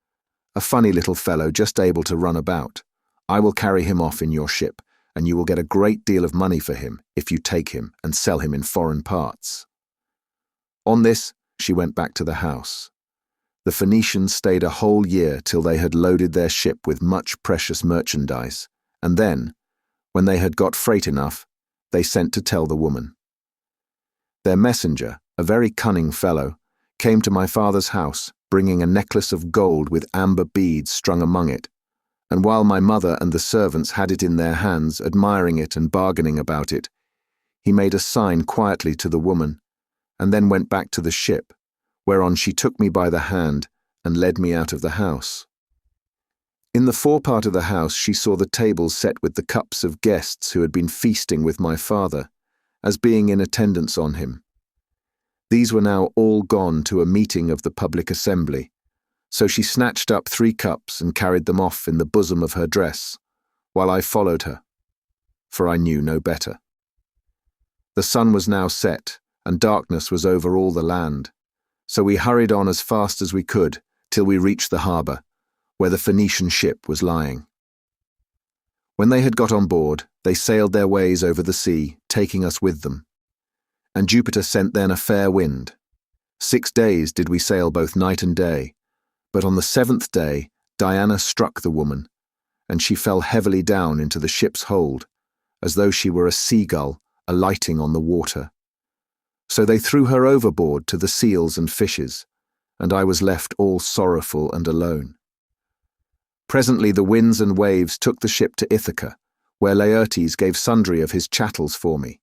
a funny little fellow just able to run about. I will carry him off in your ship, and you will get a great deal of money for him if you take him and sell him in foreign parts." On this, she went back to the house. The Phoenicians stayed a whole year till they had loaded their ship with much precious merchandise, and then, when they had got freight enough, they sent to tell the woman. Their messenger, a very cunning fellow, came to my father's house, bringing a necklace of gold with amber beads strung among it, and while my mother and the servants had it in their hands, admiring it and bargaining about it, he made a sign quietly to the woman, and then went back to the ship, whereon she took me by the hand and led me out of the house. In the forepart of the house she saw the tables set with the cups of guests who had been feasting with my father, as being in attendance on him. These were now all gone to a meeting of the public assembly, so she snatched up 3 cups and carried them off in the bosom of her dress, while I followed her, for I knew no better. The sun was now set, and darkness was over all the land, so we hurried on as fast as we could till we reached the harbour, where the Phaeacian ship was lying. When they had got on board, they sailed their ways over the sea, taking us with them. And Jupiter sent then a fair wind. 6 days did we sail both night and day, but on the 7th day Diana struck the woman, and she fell heavily down into the ship's hold, as though she were a seagull alighting on the water. So they threw her overboard to the seals and fishes, and I was left all sorrowful and alone. Presently the winds and waves took the ship to Ithaca, where Laertes gave sundry of his chattels for me,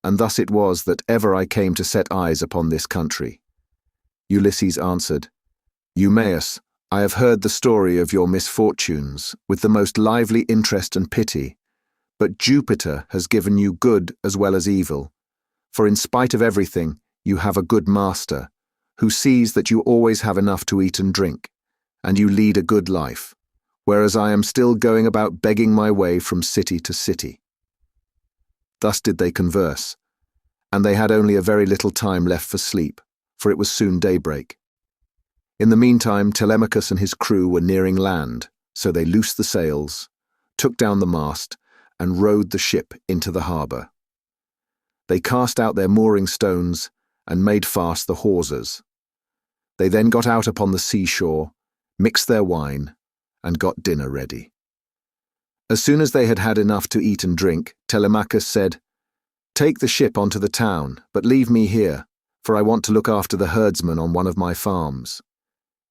and thus it was that ever I came to set eyes upon this country. Ulysses answered, Eumaeus, I have heard the story of your misfortunes with the most lively interest and pity, but Jupiter has given you good as well as evil, for in spite of everything you have a good master, who sees that you always have enough to eat and drink, and you lead a good life, whereas I am still going about begging my way from city to city. Thus did they converse, and they had only a very little time left for sleep, for it was soon daybreak. In the meantime Telemachus and his crew were nearing land, so they loosed the sails, took down the mast, and rowed the ship into the harbour. They cast out their mooring stones and made fast the hawsers. They then got out upon the seashore, mixed their wine, and got dinner ready. As soon as they had had enough to eat and drink, Telemachus said, Take the ship onto the town, but leave me here, for I want to look after the herdsmen on one of my farms.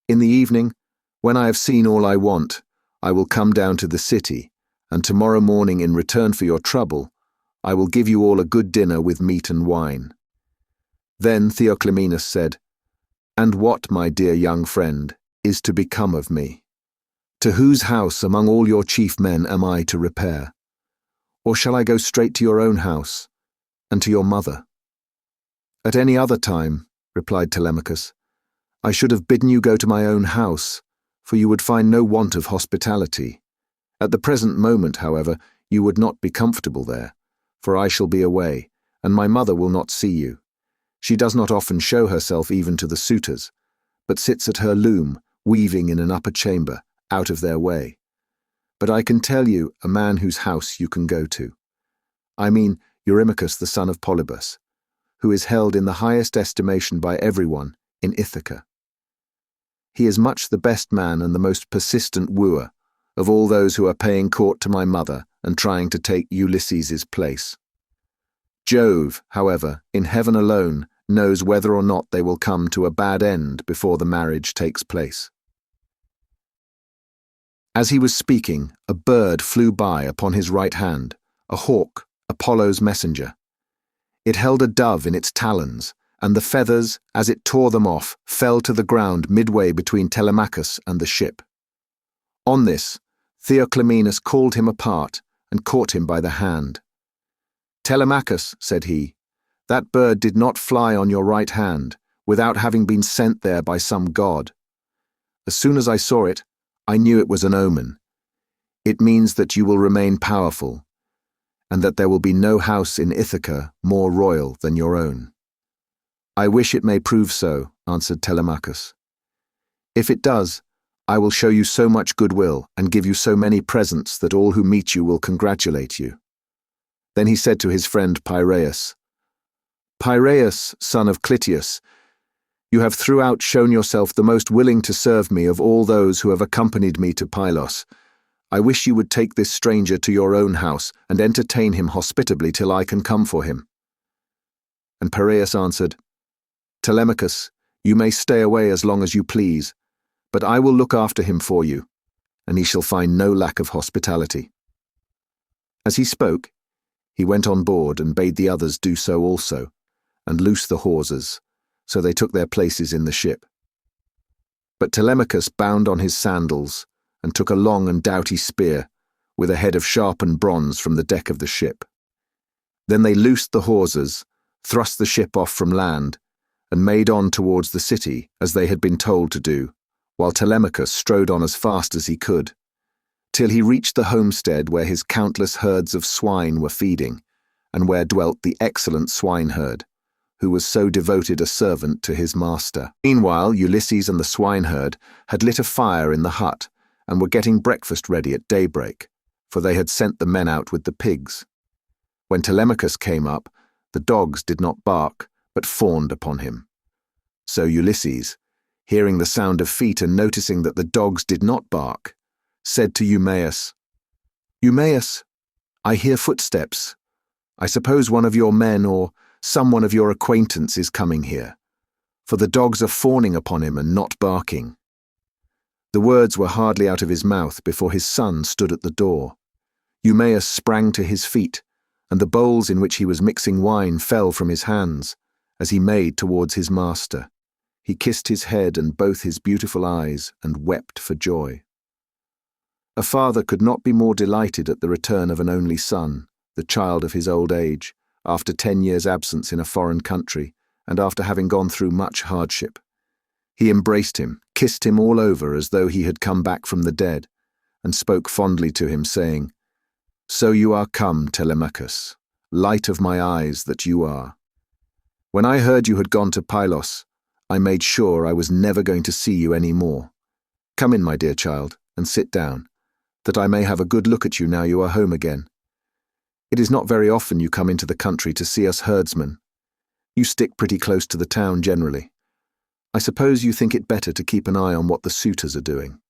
In the evening, when I have seen all I want, I will come down to the city, and tomorrow morning in return for your trouble, I will give you all a good dinner with meat and wine. Then Theoclymenus said, And what, my dear young friend, is to become of me? To whose house among all your chief men am I to repair? Or shall I go straight to your own house, and to your mother? At any other time, replied Telemachus, I should have bidden you go to my own house, for you would find no want of hospitality. At the present moment, however, you would not be comfortable there, for I shall be away, and my mother will not see you. She does not often show herself even to the suitors, but sits at her loom, weaving in an upper chamber, out of their way. But I can tell you a man whose house you can go to. I mean Eurymachus the son of Polybus, who is held in the highest estimation by everyone in Ithaca. He is much the best man and the most persistent wooer of all those who are paying court to my mother and trying to take Ulysses's place. Jove, however, in heaven alone, knows whether or not they will come to a bad end before the marriage takes place. As he was speaking, a bird flew by upon his right hand, a hawk, Apollo's messenger. It held a dove in its talons, and the feathers, as it tore them off, fell to the ground midway between Telemachus and the ship. On this, Theoclymenus called him apart and caught him by the hand. Telemachus, said he, that bird did not fly on your right hand, without having been sent there by some god. As soon as I saw it, I knew it was an omen. It means that you will remain powerful, and that there will be no house in Ithaca more royal than your own. I wish it may prove so, answered Telemachus. If it does, I will show you so much goodwill and give you so many presents that all who meet you will congratulate you. Then he said to his friend Piraeus, Piraeus, son of Clytius, you have throughout shown yourself the most willing to serve me of all those who have accompanied me to Pylos. I wish you would take this stranger to your own house and entertain him hospitably till I can come for him. And Piraeus answered, Telemachus, you may stay away as long as you please, but I will look after him for you, and he shall find no lack of hospitality." As he spoke, he went on board and bade the others do so also, and loose the hawsers, so they took their places in the ship. But Telemachus bound on his sandals and took a long and doughty spear, with a head of sharpened bronze from the deck of the ship. Then they loosed the hawsers, thrust the ship off from land, and made on towards the city as they had been told to do, while Telemachus strode on as fast as he could, till he reached the homestead where his countless herds of swine were feeding, and where dwelt the excellent swineherd, who was so devoted a servant to his master. Meanwhile, Ulysses and the swineherd had lit a fire in the hut, and were getting breakfast ready at daybreak, for they had sent the men out with the pigs. When Telemachus came up, the dogs did not bark, but fawned upon him. So Ulysses, hearing the sound of feet and noticing that the dogs did not bark, said to Eumaeus, "Eumaeus, I hear footsteps. I suppose one of your men or someone of your acquaintance is coming here, for the dogs are fawning upon him and not barking." The words were hardly out of his mouth before his son stood at the door. Eumaeus sprang to his feet, and the bowls in which he was mixing wine fell from his hands, as he made towards his master. He kissed his head and both his beautiful eyes, and wept for joy. A father could not be more delighted at the return of an only son, the child of his old age, after 10 years' absence in a foreign country, and after having gone through much hardship. He embraced him, kissed him all over as though he had come back from the dead, and spoke fondly to him, saying, "So you are come, Telemachus, light of my eyes that you are. When I heard you had gone to Pylos, I made sure I was never going to see you any more. Come in, my dear child, and sit down, that I may have a good look at you now you are home again. It is not very often you come into the country to see us herdsmen. You stick pretty close to the town generally. I suppose you think it better to keep an eye on what the suitors are doing."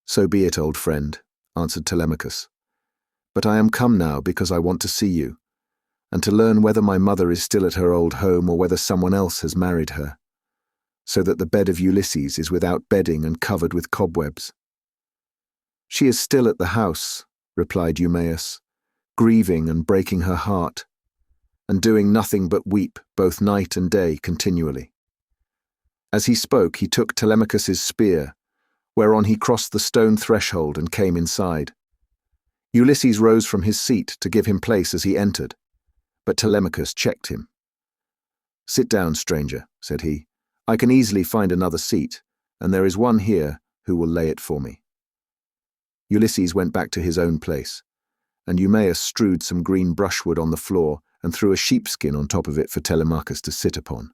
"So be it, old friend," answered Telemachus. "But I am come now because I want to see you, and to learn whether my mother is still at her old home or whether someone else has married her, so that the bed of Ulysses is without bedding and covered with cobwebs." "She is still at the house," replied Eumaeus, "grieving and breaking her heart, and doing nothing but weep both night and day continually." As he spoke, he took Telemachus's spear, whereon he crossed the stone threshold and came inside. Ulysses rose from his seat to give him place as he entered, but Telemachus checked him. "Sit down, stranger," said he. "I can easily find another seat, and there is one here who will lay it for me." Ulysses went back to his own place, and Eumaeus strewed some green brushwood on the floor and threw a sheepskin on top of it for Telemachus to sit upon.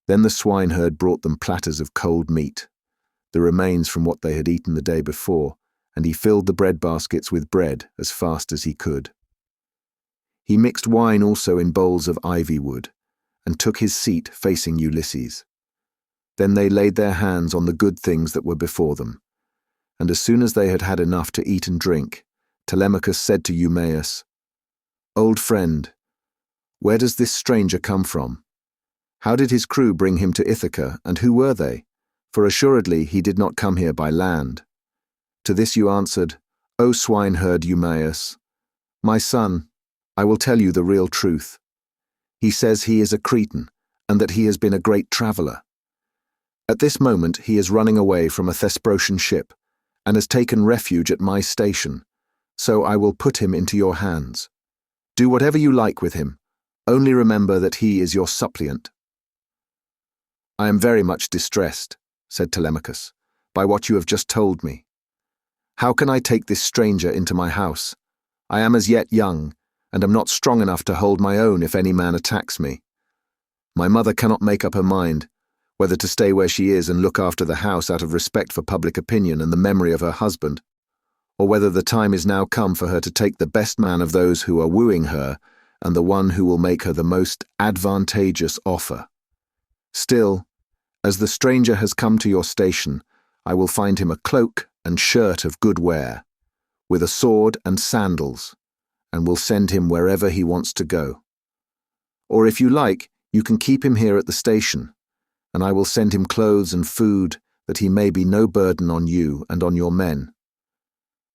Then the swineherd brought them platters of cold meat, the remains from what they had eaten the day before, and he filled the bread baskets with bread as fast as he could. He mixed wine also in bowls of ivy wood, and took his seat facing Ulysses. Then they laid their hands on the good things that were before them, and as soon as they had had enough to eat and drink, Telemachus said to Eumaeus, "Old friend, where does this stranger come from? How did his crew bring him to Ithaca, and who were they? For assuredly he did not come here by land." To this you answered, "O swineherd Eumaeus, my son, I will tell you the real truth. He says he is a Cretan, and that he has been a great traveller. At this moment he is running away from a Thesprotian ship, and has taken refuge at my station, so I will put him into your hands. Do whatever you like with him, only remember that he is your suppliant." "I am very much distressed," said Telemachus, "by what you have just told me. How can I take this stranger into my house? I am as yet young, and am not strong enough to hold my own if any man attacks me. My mother cannot make up her mind whether to stay where she is and look after the house out of respect for public opinion and the memory of her husband, or whether the time is now come for her to take the best man of those who are wooing her and the one who will make her the most advantageous offer. Still, as the stranger has come to your station, I will find him a cloak and shirt of good wear, with a sword and sandals, and will send him wherever he wants to go. Or if you like, you can keep him here at the station, and I will send him clothes and food that he may be no burden on you and on your men.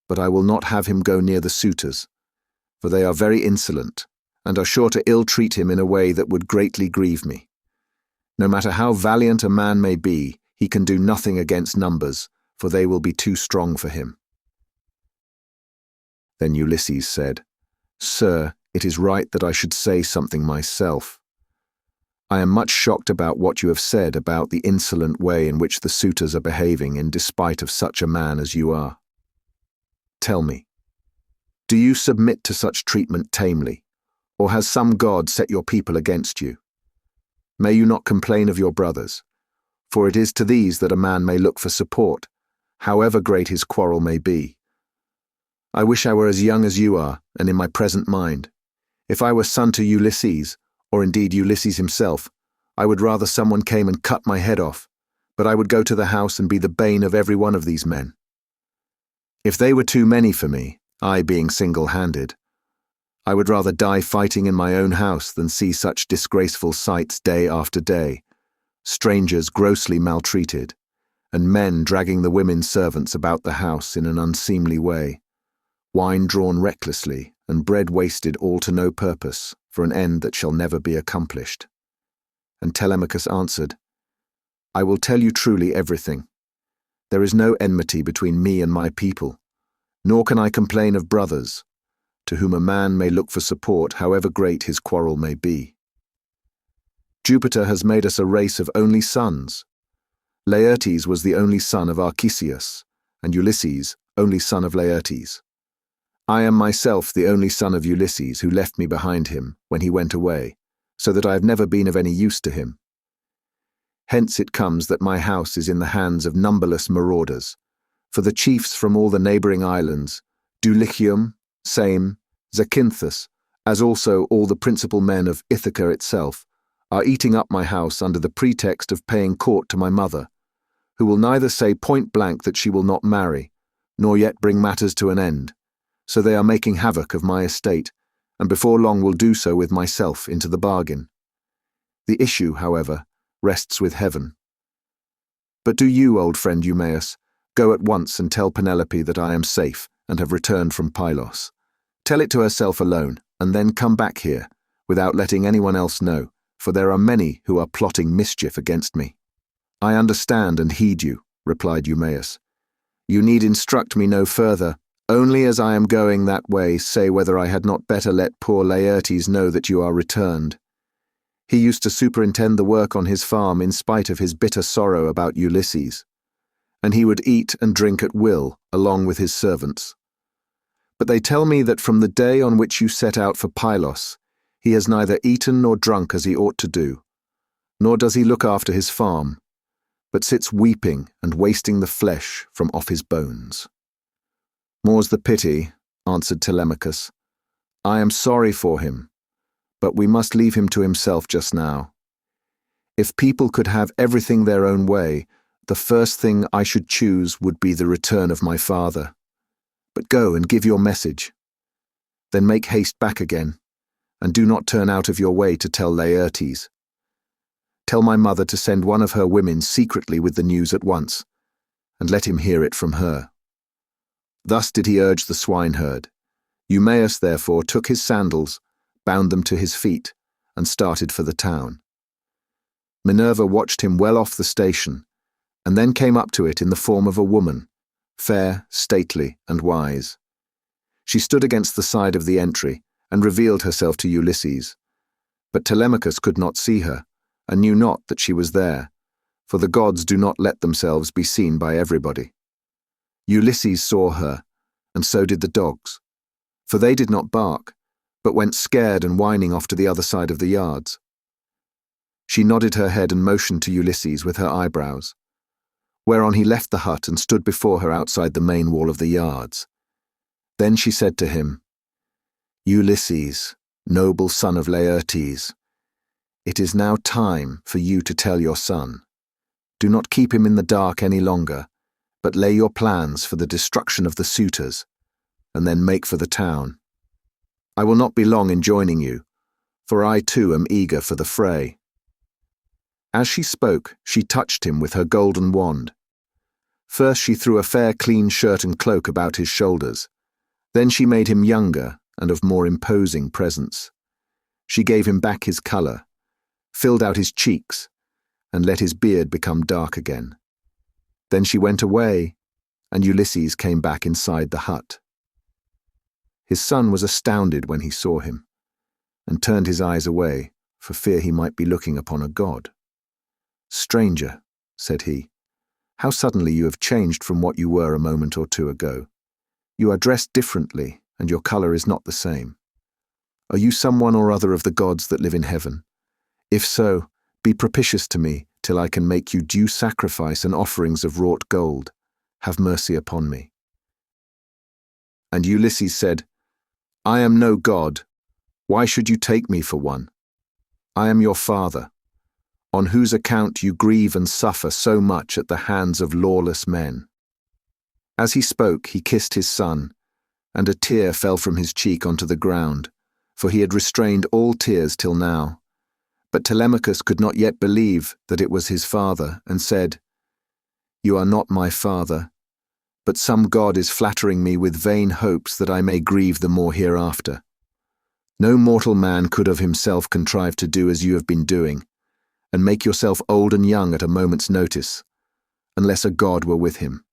But I will not have him go near the suitors, for they are very insolent, and are sure to ill-treat him in a way that would greatly grieve me. No matter how valiant a man may be, he can do nothing against numbers, for they will be too strong for him." Then Ulysses said, "Sir, it is right that I should say something myself. I am much shocked about what you have said about the insolent way in which the suitors are behaving in despite of such a man as you are. Tell me, do you submit to such treatment tamely, or has some god set your people against you? May you not complain of your brothers, for it is to these that a man may look for support, however great his quarrel may be. I wish I were as young as you are, and in my present mind. If I were son to Ulysses, or indeed Ulysses himself, I would rather someone came and cut my head off, but I would go to the house and be the bane of every one of these men. If they were too many for me, I being single-handed, I would rather die fighting in my own house than see such disgraceful sights day after day, strangers grossly maltreated, and men dragging the women servants about the house in an unseemly way, wine drawn recklessly, and bread wasted all to no purpose, for an end that shall never be accomplished." And Telemachus answered, "I will tell you truly everything. There is no enmity between me and my people, nor can I complain of brothers, to whom a man may look for support however great his quarrel may be. Jupiter has made us a race of only sons. Laertes was the only son of Arceisius, and Ulysses only son of Laertes. I am myself the only son of Ulysses who left me behind him when he went away, so that I have never been of any use to him. Hence it comes that my house is in the hands of numberless marauders, for the chiefs from all the neighbouring islands, Dulichium, Same, Zacynthus, as also all the principal men of Ithaca itself, are eating up my house under the pretext of paying court to my mother, who will neither say point blank that she will not marry, nor yet bring matters to an end. So they are making havoc of my estate, and before long will do so with myself into the bargain. The issue, however, rests with heaven. But do you, old friend Eumaeus, go at once and tell Penelope that I am safe and have returned from Pylos. Tell it to herself alone, and then come back here, without letting anyone else know, for there are many who are plotting mischief against me." "I understand and heed you," replied Eumaeus. "You need instruct me no further. Only as I am going that way, say whether I had not better let poor Laertes know that you are returned. He used to superintend the work on his farm in spite of his bitter sorrow about Ulysses, and he would eat and drink at will, along with his servants. But they tell me that from the day on which you set out for Pylos, he has neither eaten nor drunk as he ought to do, nor does he look after his farm, but sits weeping and wasting the flesh from off his bones." "More's the pity," answered Telemachus. "I am sorry for him, but we must leave him to himself just now. If people could have everything their own way, the first thing I should choose would be the return of my father. But go and give your message. Then make haste back again, and do not turn out of your way to tell Laertes. Tell my mother to send one of her women secretly with the news at once, and let him hear it from her." Thus did he urge the swineherd. Eumaeus therefore took his sandals, bound them to his feet, and started for the town. Minerva watched him well off the station, and then came up to it in the form of a woman, fair, stately, and wise. She stood against the side of the entry, and revealed herself to Ulysses. But Telemachus could not see her, and knew not that she was there, for the gods do not let themselves be seen by everybody. Ulysses saw her, and so did the dogs, for they did not bark, but went scared and whining off to the other side of the yards. She nodded her head and motioned to Ulysses with her eyebrows, whereon he left the hut and stood before her outside the main wall of the yards. Then she said to him, "Ulysses, noble son of Laertes, it is now time for you to tell your son. Do not keep him in the dark any longer, but lay your plans for the destruction of the suitors, and then make for the town. I will not be long in joining you, for I too am eager for the fray." As she spoke, she touched him with her golden wand, First she threw a fair clean shirt and cloak about his shoulders. Then she made him younger and of more imposing presence. She gave him back his colour, filled out his cheeks, and let his beard become dark again. Then she went away, and Ulysses came back inside the hut. His son was astounded when he saw him, and turned his eyes away, for fear he might be looking upon a god. "Stranger," said he, "how suddenly you have changed from what you were a moment or two ago. You are dressed differently, and your colour is not the same. Are you someone or other of the gods that live in heaven? If so, be propitious to me, till I can make you due sacrifice and offerings of wrought gold. Have mercy upon me." And Ulysses said, "I am no god. Why should you take me for one? I am your father, on whose account you grieve and suffer so much at the hands of lawless men." As he spoke, he kissed his son, and a tear fell from his cheek onto the ground, for he had restrained all tears till now. But Telemachus could not yet believe that it was his father, and said, "You are not my father, but some god is flattering me with vain hopes that I may grieve the more hereafter. No mortal man could of himself contrive to do as you have been doing, and make yourself old and young at a moment's notice, unless a god were with him.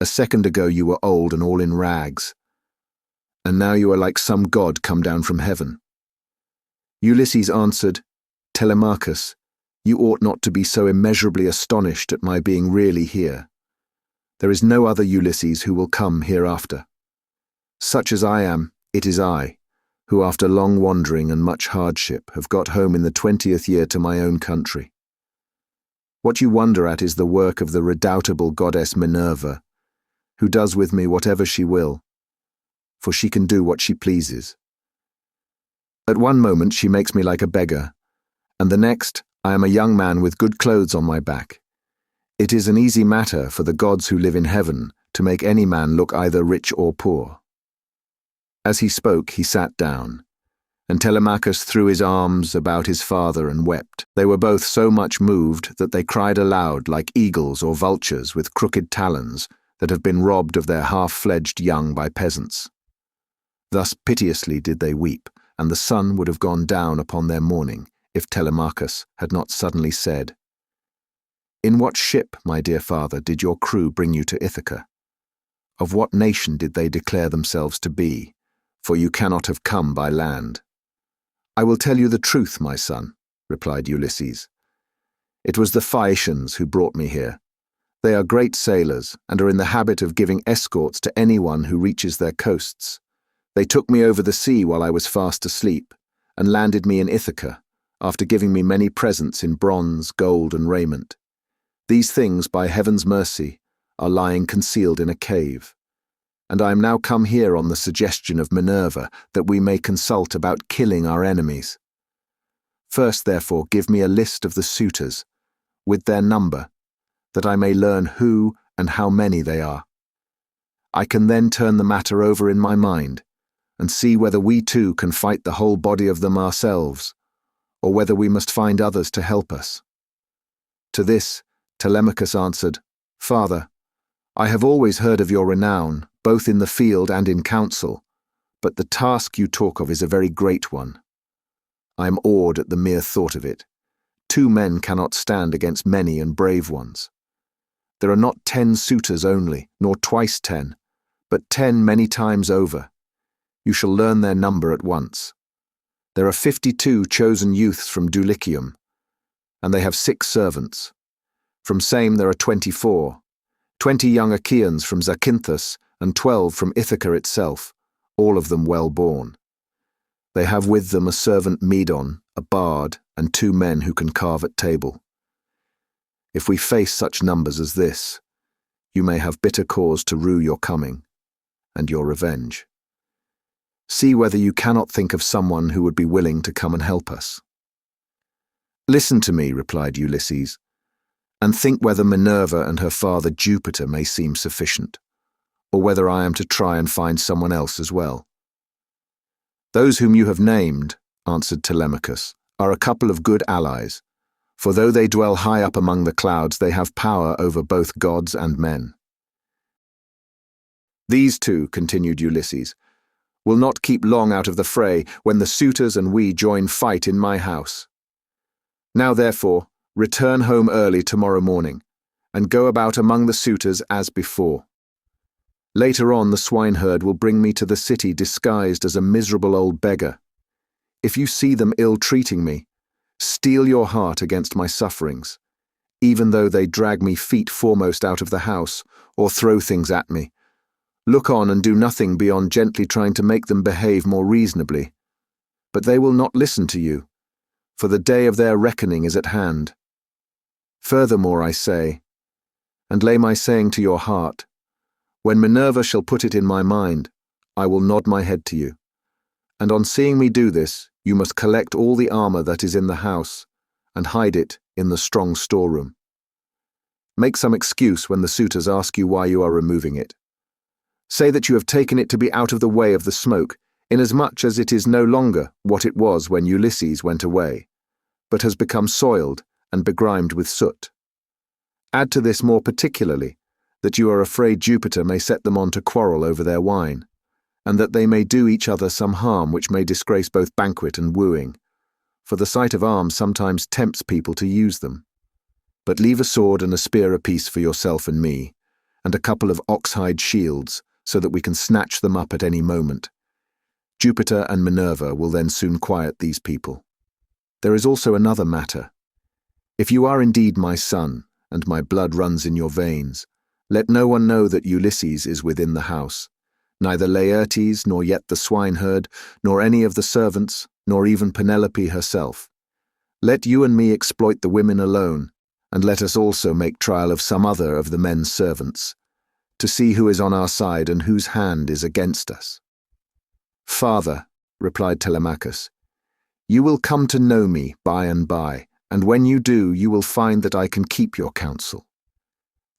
A second ago you were old and all in rags, and now you are like some god come down from heaven." Ulysses answered, "Telemachus, you ought not to be so immeasurably astonished at my being really here. There is no other Ulysses who will come hereafter. Such as I am, it is I, who after long wandering and much hardship have got home in the 20th year to my own country. What you wonder at is the work of the redoubtable goddess Minerva, who does with me whatever she will, for she can do what she pleases. At one moment she makes me like a beggar, and the next I am a young man with good clothes on my back. It is an easy matter for the gods who live in heaven to make any man look either rich or poor." As he spoke, he sat down, and Telemachus threw his arms about his father and wept. They were both so much moved that they cried aloud like eagles or vultures with crooked talons that have been robbed of their half-fledged young by peasants. Thus piteously did they weep, and the sun would have gone down upon their mourning if Telemachus had not suddenly said, "In what ship, my dear father, did your crew bring you to Ithaca? Of what nation did they declare themselves to be? For you cannot have come by land." "I will tell you the truth, my son," replied Ulysses. "It was the Phaeacians who brought me here. They are great sailors and are in the habit of giving escorts to anyone who reaches their coasts. They took me over the sea while I was fast asleep, and landed me in Ithaca, after giving me many presents in bronze, gold, and raiment. These things, by heaven's mercy, are lying concealed in a cave, and I am now come here on the suggestion of Minerva that we may consult about killing our enemies. First, therefore, give me a list of the suitors, with their number, that I may learn who and how many they are. I can then turn the matter over in my mind, and see whether we too can fight the whole body of them ourselves, or whether we must find others to help us." To this, Telemachus answered, "Father, I have always heard of your renown, both in the field and in council, but the task you talk of is a very great one. I am awed at the mere thought of it. 2 men cannot stand against many and brave ones. There are not 10 suitors only, nor twice 10, but 10 many times over. You shall learn their number at once. There are 52 chosen youths from Dulichium, and they have 6 servants. From Same there are 24, 20 young Achaeans from Zacynthus, and 12 from Ithaca itself, all of them well born. They have with them a servant Medon, a bard, and 2 men who can carve at table. If we face such numbers as this, you may have bitter cause to rue your coming, and your revenge. See whether you cannot think of someone who would be willing to come and help us." "Listen to me," replied Ulysses, "and think whether Minerva and her father Jupiter may seem sufficient, or whether I am to try and find someone else as well." "Those whom you have named," answered Telemachus, "are a couple of good allies, For though they dwell high up among the clouds, they have power over both gods and men. These two, continued Ulysses, will not keep long out of the fray when the suitors and we join fight in my house. Now therefore, return home early tomorrow morning, and go about among the suitors as before. Later on the swineherd will bring me to the city disguised as a miserable old beggar. If you see them ill-treating me, steel your heart against my sufferings, even though they drag me feet foremost out of the house or throw things at me. Look on and do nothing beyond gently trying to make them behave more reasonably. But they will not listen to you, for the day of their reckoning is at hand. Furthermore I say, and lay my saying to your heart, when Minerva shall put it in my mind, I will nod my head to you. And on seeing me do this, you must collect all the armor that is in the house, and hide it in the strong storeroom. Make some excuse when the suitors ask you why you are removing it. Say that you have taken it to be out of the way of the smoke, inasmuch as it is no longer what it was when Ulysses went away, but has become soiled and begrimed with soot. Add to this more particularly that you are afraid Jupiter may set them on to quarrel over their wine, and that they may do each other some harm which may disgrace both banquet and wooing, for the sight of arms sometimes tempts people to use them. But leave a sword and a spear apiece for yourself and me, and a couple of ox-hide shields, so that we can snatch them up at any moment. Jupiter and Minerva will then soon quiet these people. There is also another matter. If you are indeed my son, and my blood runs in your veins, let no one know that Ulysses is within the house, neither Laertes, nor yet the swineherd, nor any of the servants, nor even Penelope herself. Let you and me exploit the women alone, and let us also make trial of some other of the men's servants, to see who is on our side and whose hand is against us. Father, replied Telemachus, you will come to know me by and by, and when you do, you will find that I can keep your counsel.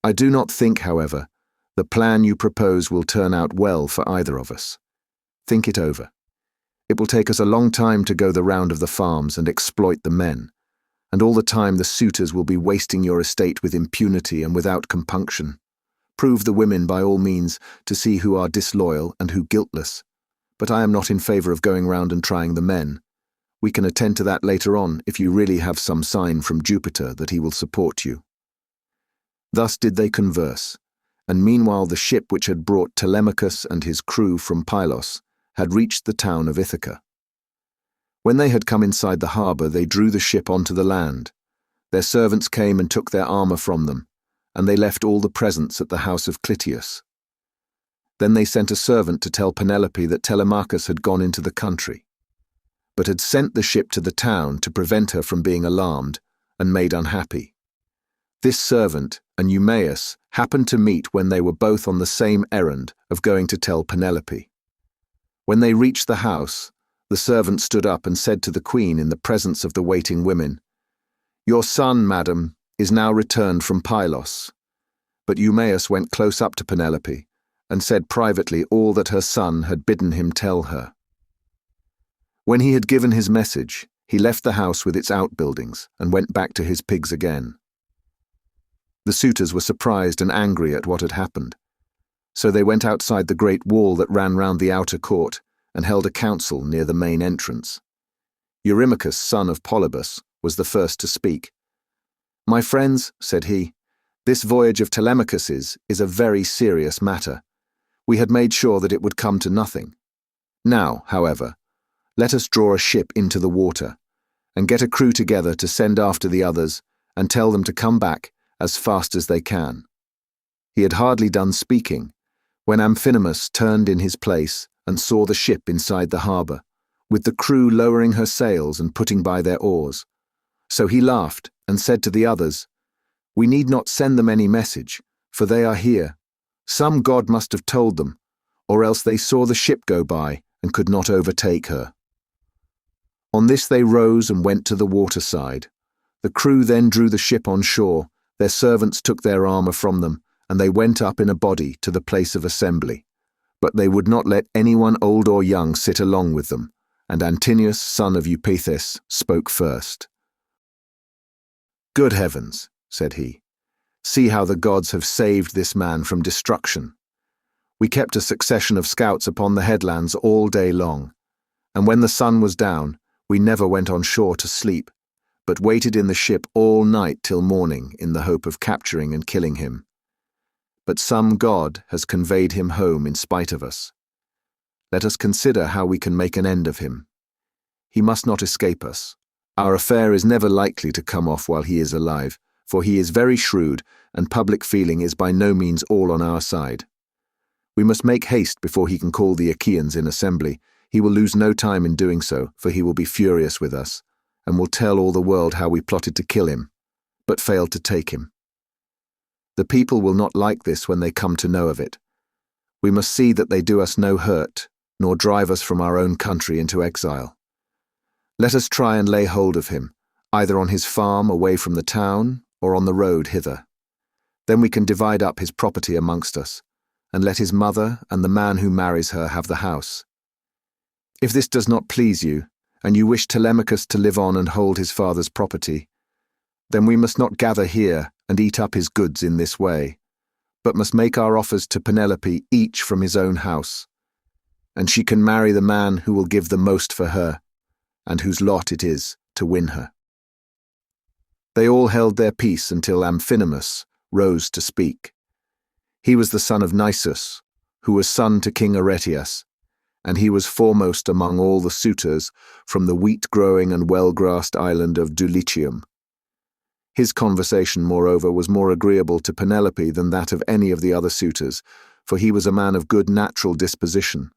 I do not think, however, the plan you propose will turn out well for either of us. Think it over. It will take us a long time to go the round of the farms and exploit the men, and all the time the suitors will be wasting your estate with impunity and without compunction. Prove the women by all means to see who are disloyal and who guiltless, but I am not in favor of going round and trying the men. We can attend to that later on if you really have some sign from Jupiter that he will support you. Thus did they converse, and meanwhile the ship which had brought Telemachus and his crew from Pylos had reached the town of Ithaca. When they had come inside the harbour, they drew the ship onto the land. Their servants came and took their armour from them, and they left all the presents at the house of Clytius. Then they sent a servant to tell Penelope that Telemachus had gone into the country, but had sent the ship to the town to prevent her from being alarmed and made unhappy. This servant and Eumaeus happened to meet when they were both on the same errand of going to tell Penelope. When they reached the house, the servant stood up and said to the queen in the presence of the waiting women, "Your son, madam, is now returned from Pylos." But Eumaeus went close up to Penelope and said privately all that her son had bidden him tell her. When he had given his message, he left the house with its outbuildings and went back to his pigs again. The suitors were surprised and angry at what had happened, so they went outside the great wall that ran round the outer court and held a council near the main entrance. Eurymachus, son of Polybus, was the first to speak. "My friends," said he, "this voyage of Telemachus's is a very serious matter. We had made sure that it would come to nothing. Now, however, let us draw a ship into the water, and get a crew together to send after the others and tell them to come back as fast as they can." He had hardly done speaking when Amphinomus turned in his place and saw the ship inside the harbour, with the crew lowering her sails and putting by their oars. So he laughed and said to the others, "We need not send them any message, for they are here. Some god must have told them, or else they saw the ship go by and could not overtake her." On this they rose and went to the waterside. The crew then drew the ship on shore, their servants took their armour from them, and they went up in a body to the place of assembly. But they would not let anyone old or young sit along with them, and Antinous, son of Eupeithes, spoke first. "Good heavens," said he, "see how the gods have saved this man from destruction. We kept a succession of scouts upon the headlands all day long, and when the sun was down, we never went on shore to sleep, but waited in the ship all night till morning in the hope of capturing and killing him. But some god has conveyed him home in spite of us. Let us consider how we can make an end of him. He must not escape us. Our affair is never likely to come off while he is alive, for he is very shrewd, and public feeling is by no means all on our side. We must make haste before he can call the Achaeans in assembly. He will lose no time in doing so, for he will be furious with us, and will tell all the world how we plotted to kill him, but failed to take him. The people will not like this when they come to know of it. We must see that they do us no hurt, nor drive us from our own country into exile. Let us try and lay hold of him, either on his farm away from the town, or on the road hither. Then we can divide up his property amongst us, and let his mother and the man who marries her have the house. If this does not please you, and you wish Telemachus to live on and hold his father's property, then we must not gather here and eat up his goods in this way, but must make our offers to Penelope each from his own house, and she can marry the man who will give the most for her, and whose lot it is to win her." They all held their peace until Amphinomus rose to speak. He was the son of Nisus, who was son to King Odysseus, and he was foremost among all the suitors from the wheat-growing and well-grassed island of Dulichium. His conversation, moreover, was more agreeable to Penelope than that of any of the other suitors, for he was a man of good natural disposition.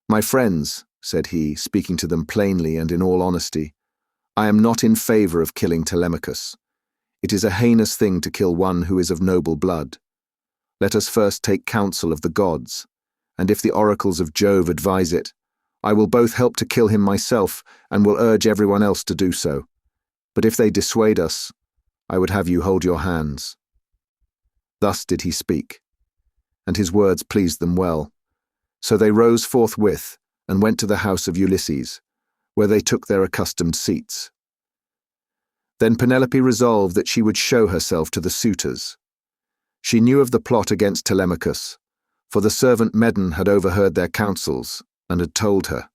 "My friends," said he, speaking to them plainly and in all honesty, "I am not in favor of killing Telemachus. It is a heinous thing to kill one who is of noble blood. Let us first take counsel of the gods, and if the oracles of Jove advise it, I will both help to kill him myself and will urge everyone else to do so. But if they dissuade us, I would have you hold your hands." Thus did he speak, and his words pleased them well. So they rose forthwith and went to the house of Ulysses, where they took their accustomed seats. Then Penelope resolved that she would show herself to the suitors. She knew of the plot against Telemachus, for the servant Medon had overheard their counsels and had told her.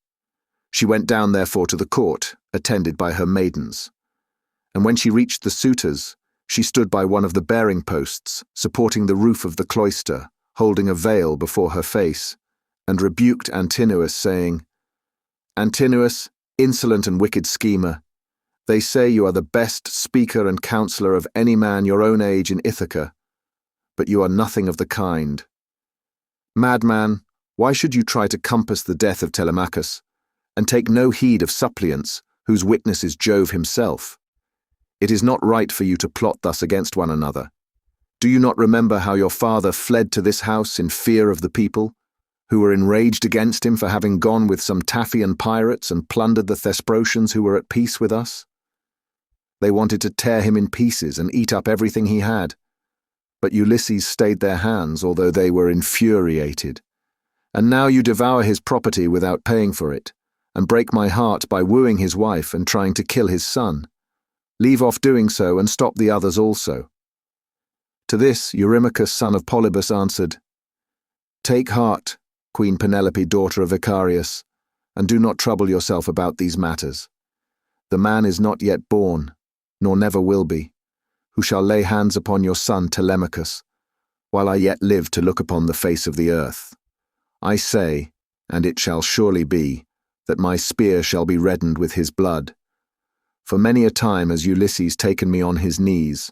She went down therefore to the court, attended by her maidens. And when she reached the suitors, she stood by one of the bearing posts, supporting the roof of the cloister, holding a veil before her face, and rebuked Antinous, saying, "Antinous, insolent and wicked schemer, they say you are the best speaker and counsellor of any man your own age in Ithaca, but you are nothing of the kind. Madman, why should you try to compass the death of Telemachus, and take no heed of suppliants, whose witness is Jove himself? It is not right for you to plot thus against one another. Do you not remember how your father fled to this house in fear of the people, who were enraged against him for having gone with some Taphian pirates and plundered the Thesprotians who were at peace with us? They wanted to tear him in pieces and eat up everything he had. But Ulysses stayed their hands, although they were infuriated. And now you devour his property without paying for it, and break my heart by wooing his wife and trying to kill his son. Leave off doing so and stop the others also." To this Eurymachus, son of Polybus, answered, "Take heart, Queen Penelope, daughter of Icarius, and do not trouble yourself about these matters. The man is not yet born, nor never will be, who shall lay hands upon your son Telemachus, while I yet live to look upon the face of the earth. I say, and it shall surely be, that my spear shall be reddened with his blood. For many a time has Ulysses taken me on his knees,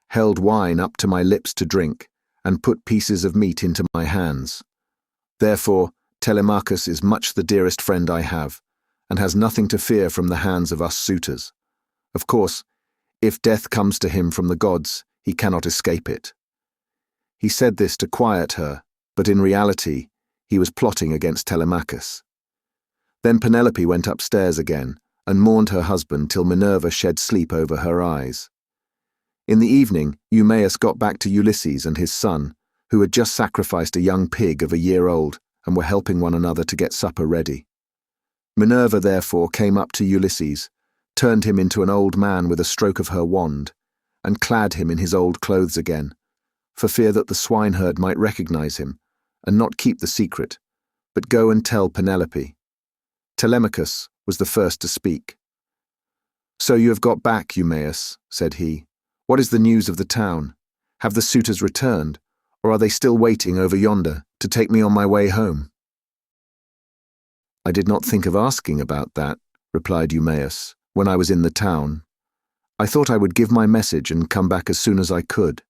held wine up to my lips to drink, and put pieces of meat into my hands. Therefore, Telemachus is much the dearest friend I have, and has nothing to fear from the hands of us suitors. Of course, if death comes to him from the gods, he cannot escape it." He said this to quiet her, but in reality, he was plotting against Telemachus. Then Penelope went upstairs again, and mourned her husband till Minerva shed sleep over her eyes. In the evening, Eumaeus got back to Ulysses and his son, who had just sacrificed a young pig of a year old, and were helping one another to get supper ready. Minerva therefore came up to Ulysses, turned him into an old man with a stroke of her wand, and clad him in his old clothes again, for fear that the swineherd might recognize him, and not keep the secret, but go and tell Penelope. Telemachus was the first to speak. "So you have got back, Eumaeus," said he. "What is the news of the town? Have the suitors returned, or are they still waiting over yonder to take me on my way home?" "I did not think of asking about that," replied Eumaeus, "when I was in the town. I thought I would give my message and come back as soon as I could.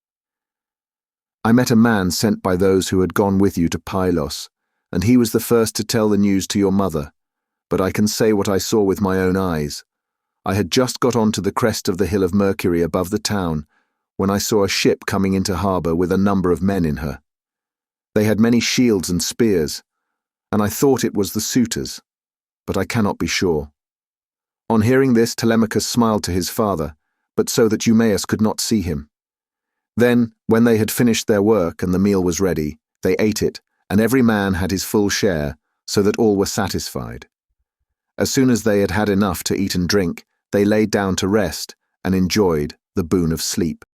I met a man sent by those who had gone with you to Pylos, and he was the first to tell the news to your mother, but I can say what I saw with my own eyes. I had just got on to the crest of the hill of Mercury above the town when I saw a ship coming into harbour with a number of men in her. They had many shields and spears, and I thought it was the suitors, but I cannot be sure." On hearing this, Telemachus smiled to his father, but so that Eumaeus could not see him. Then, when they had finished their work and the meal was ready, they ate it, and every man had his full share, so that all were satisfied. As soon as they had had enough to eat and drink, they lay down to rest and enjoyed the boon of sleep.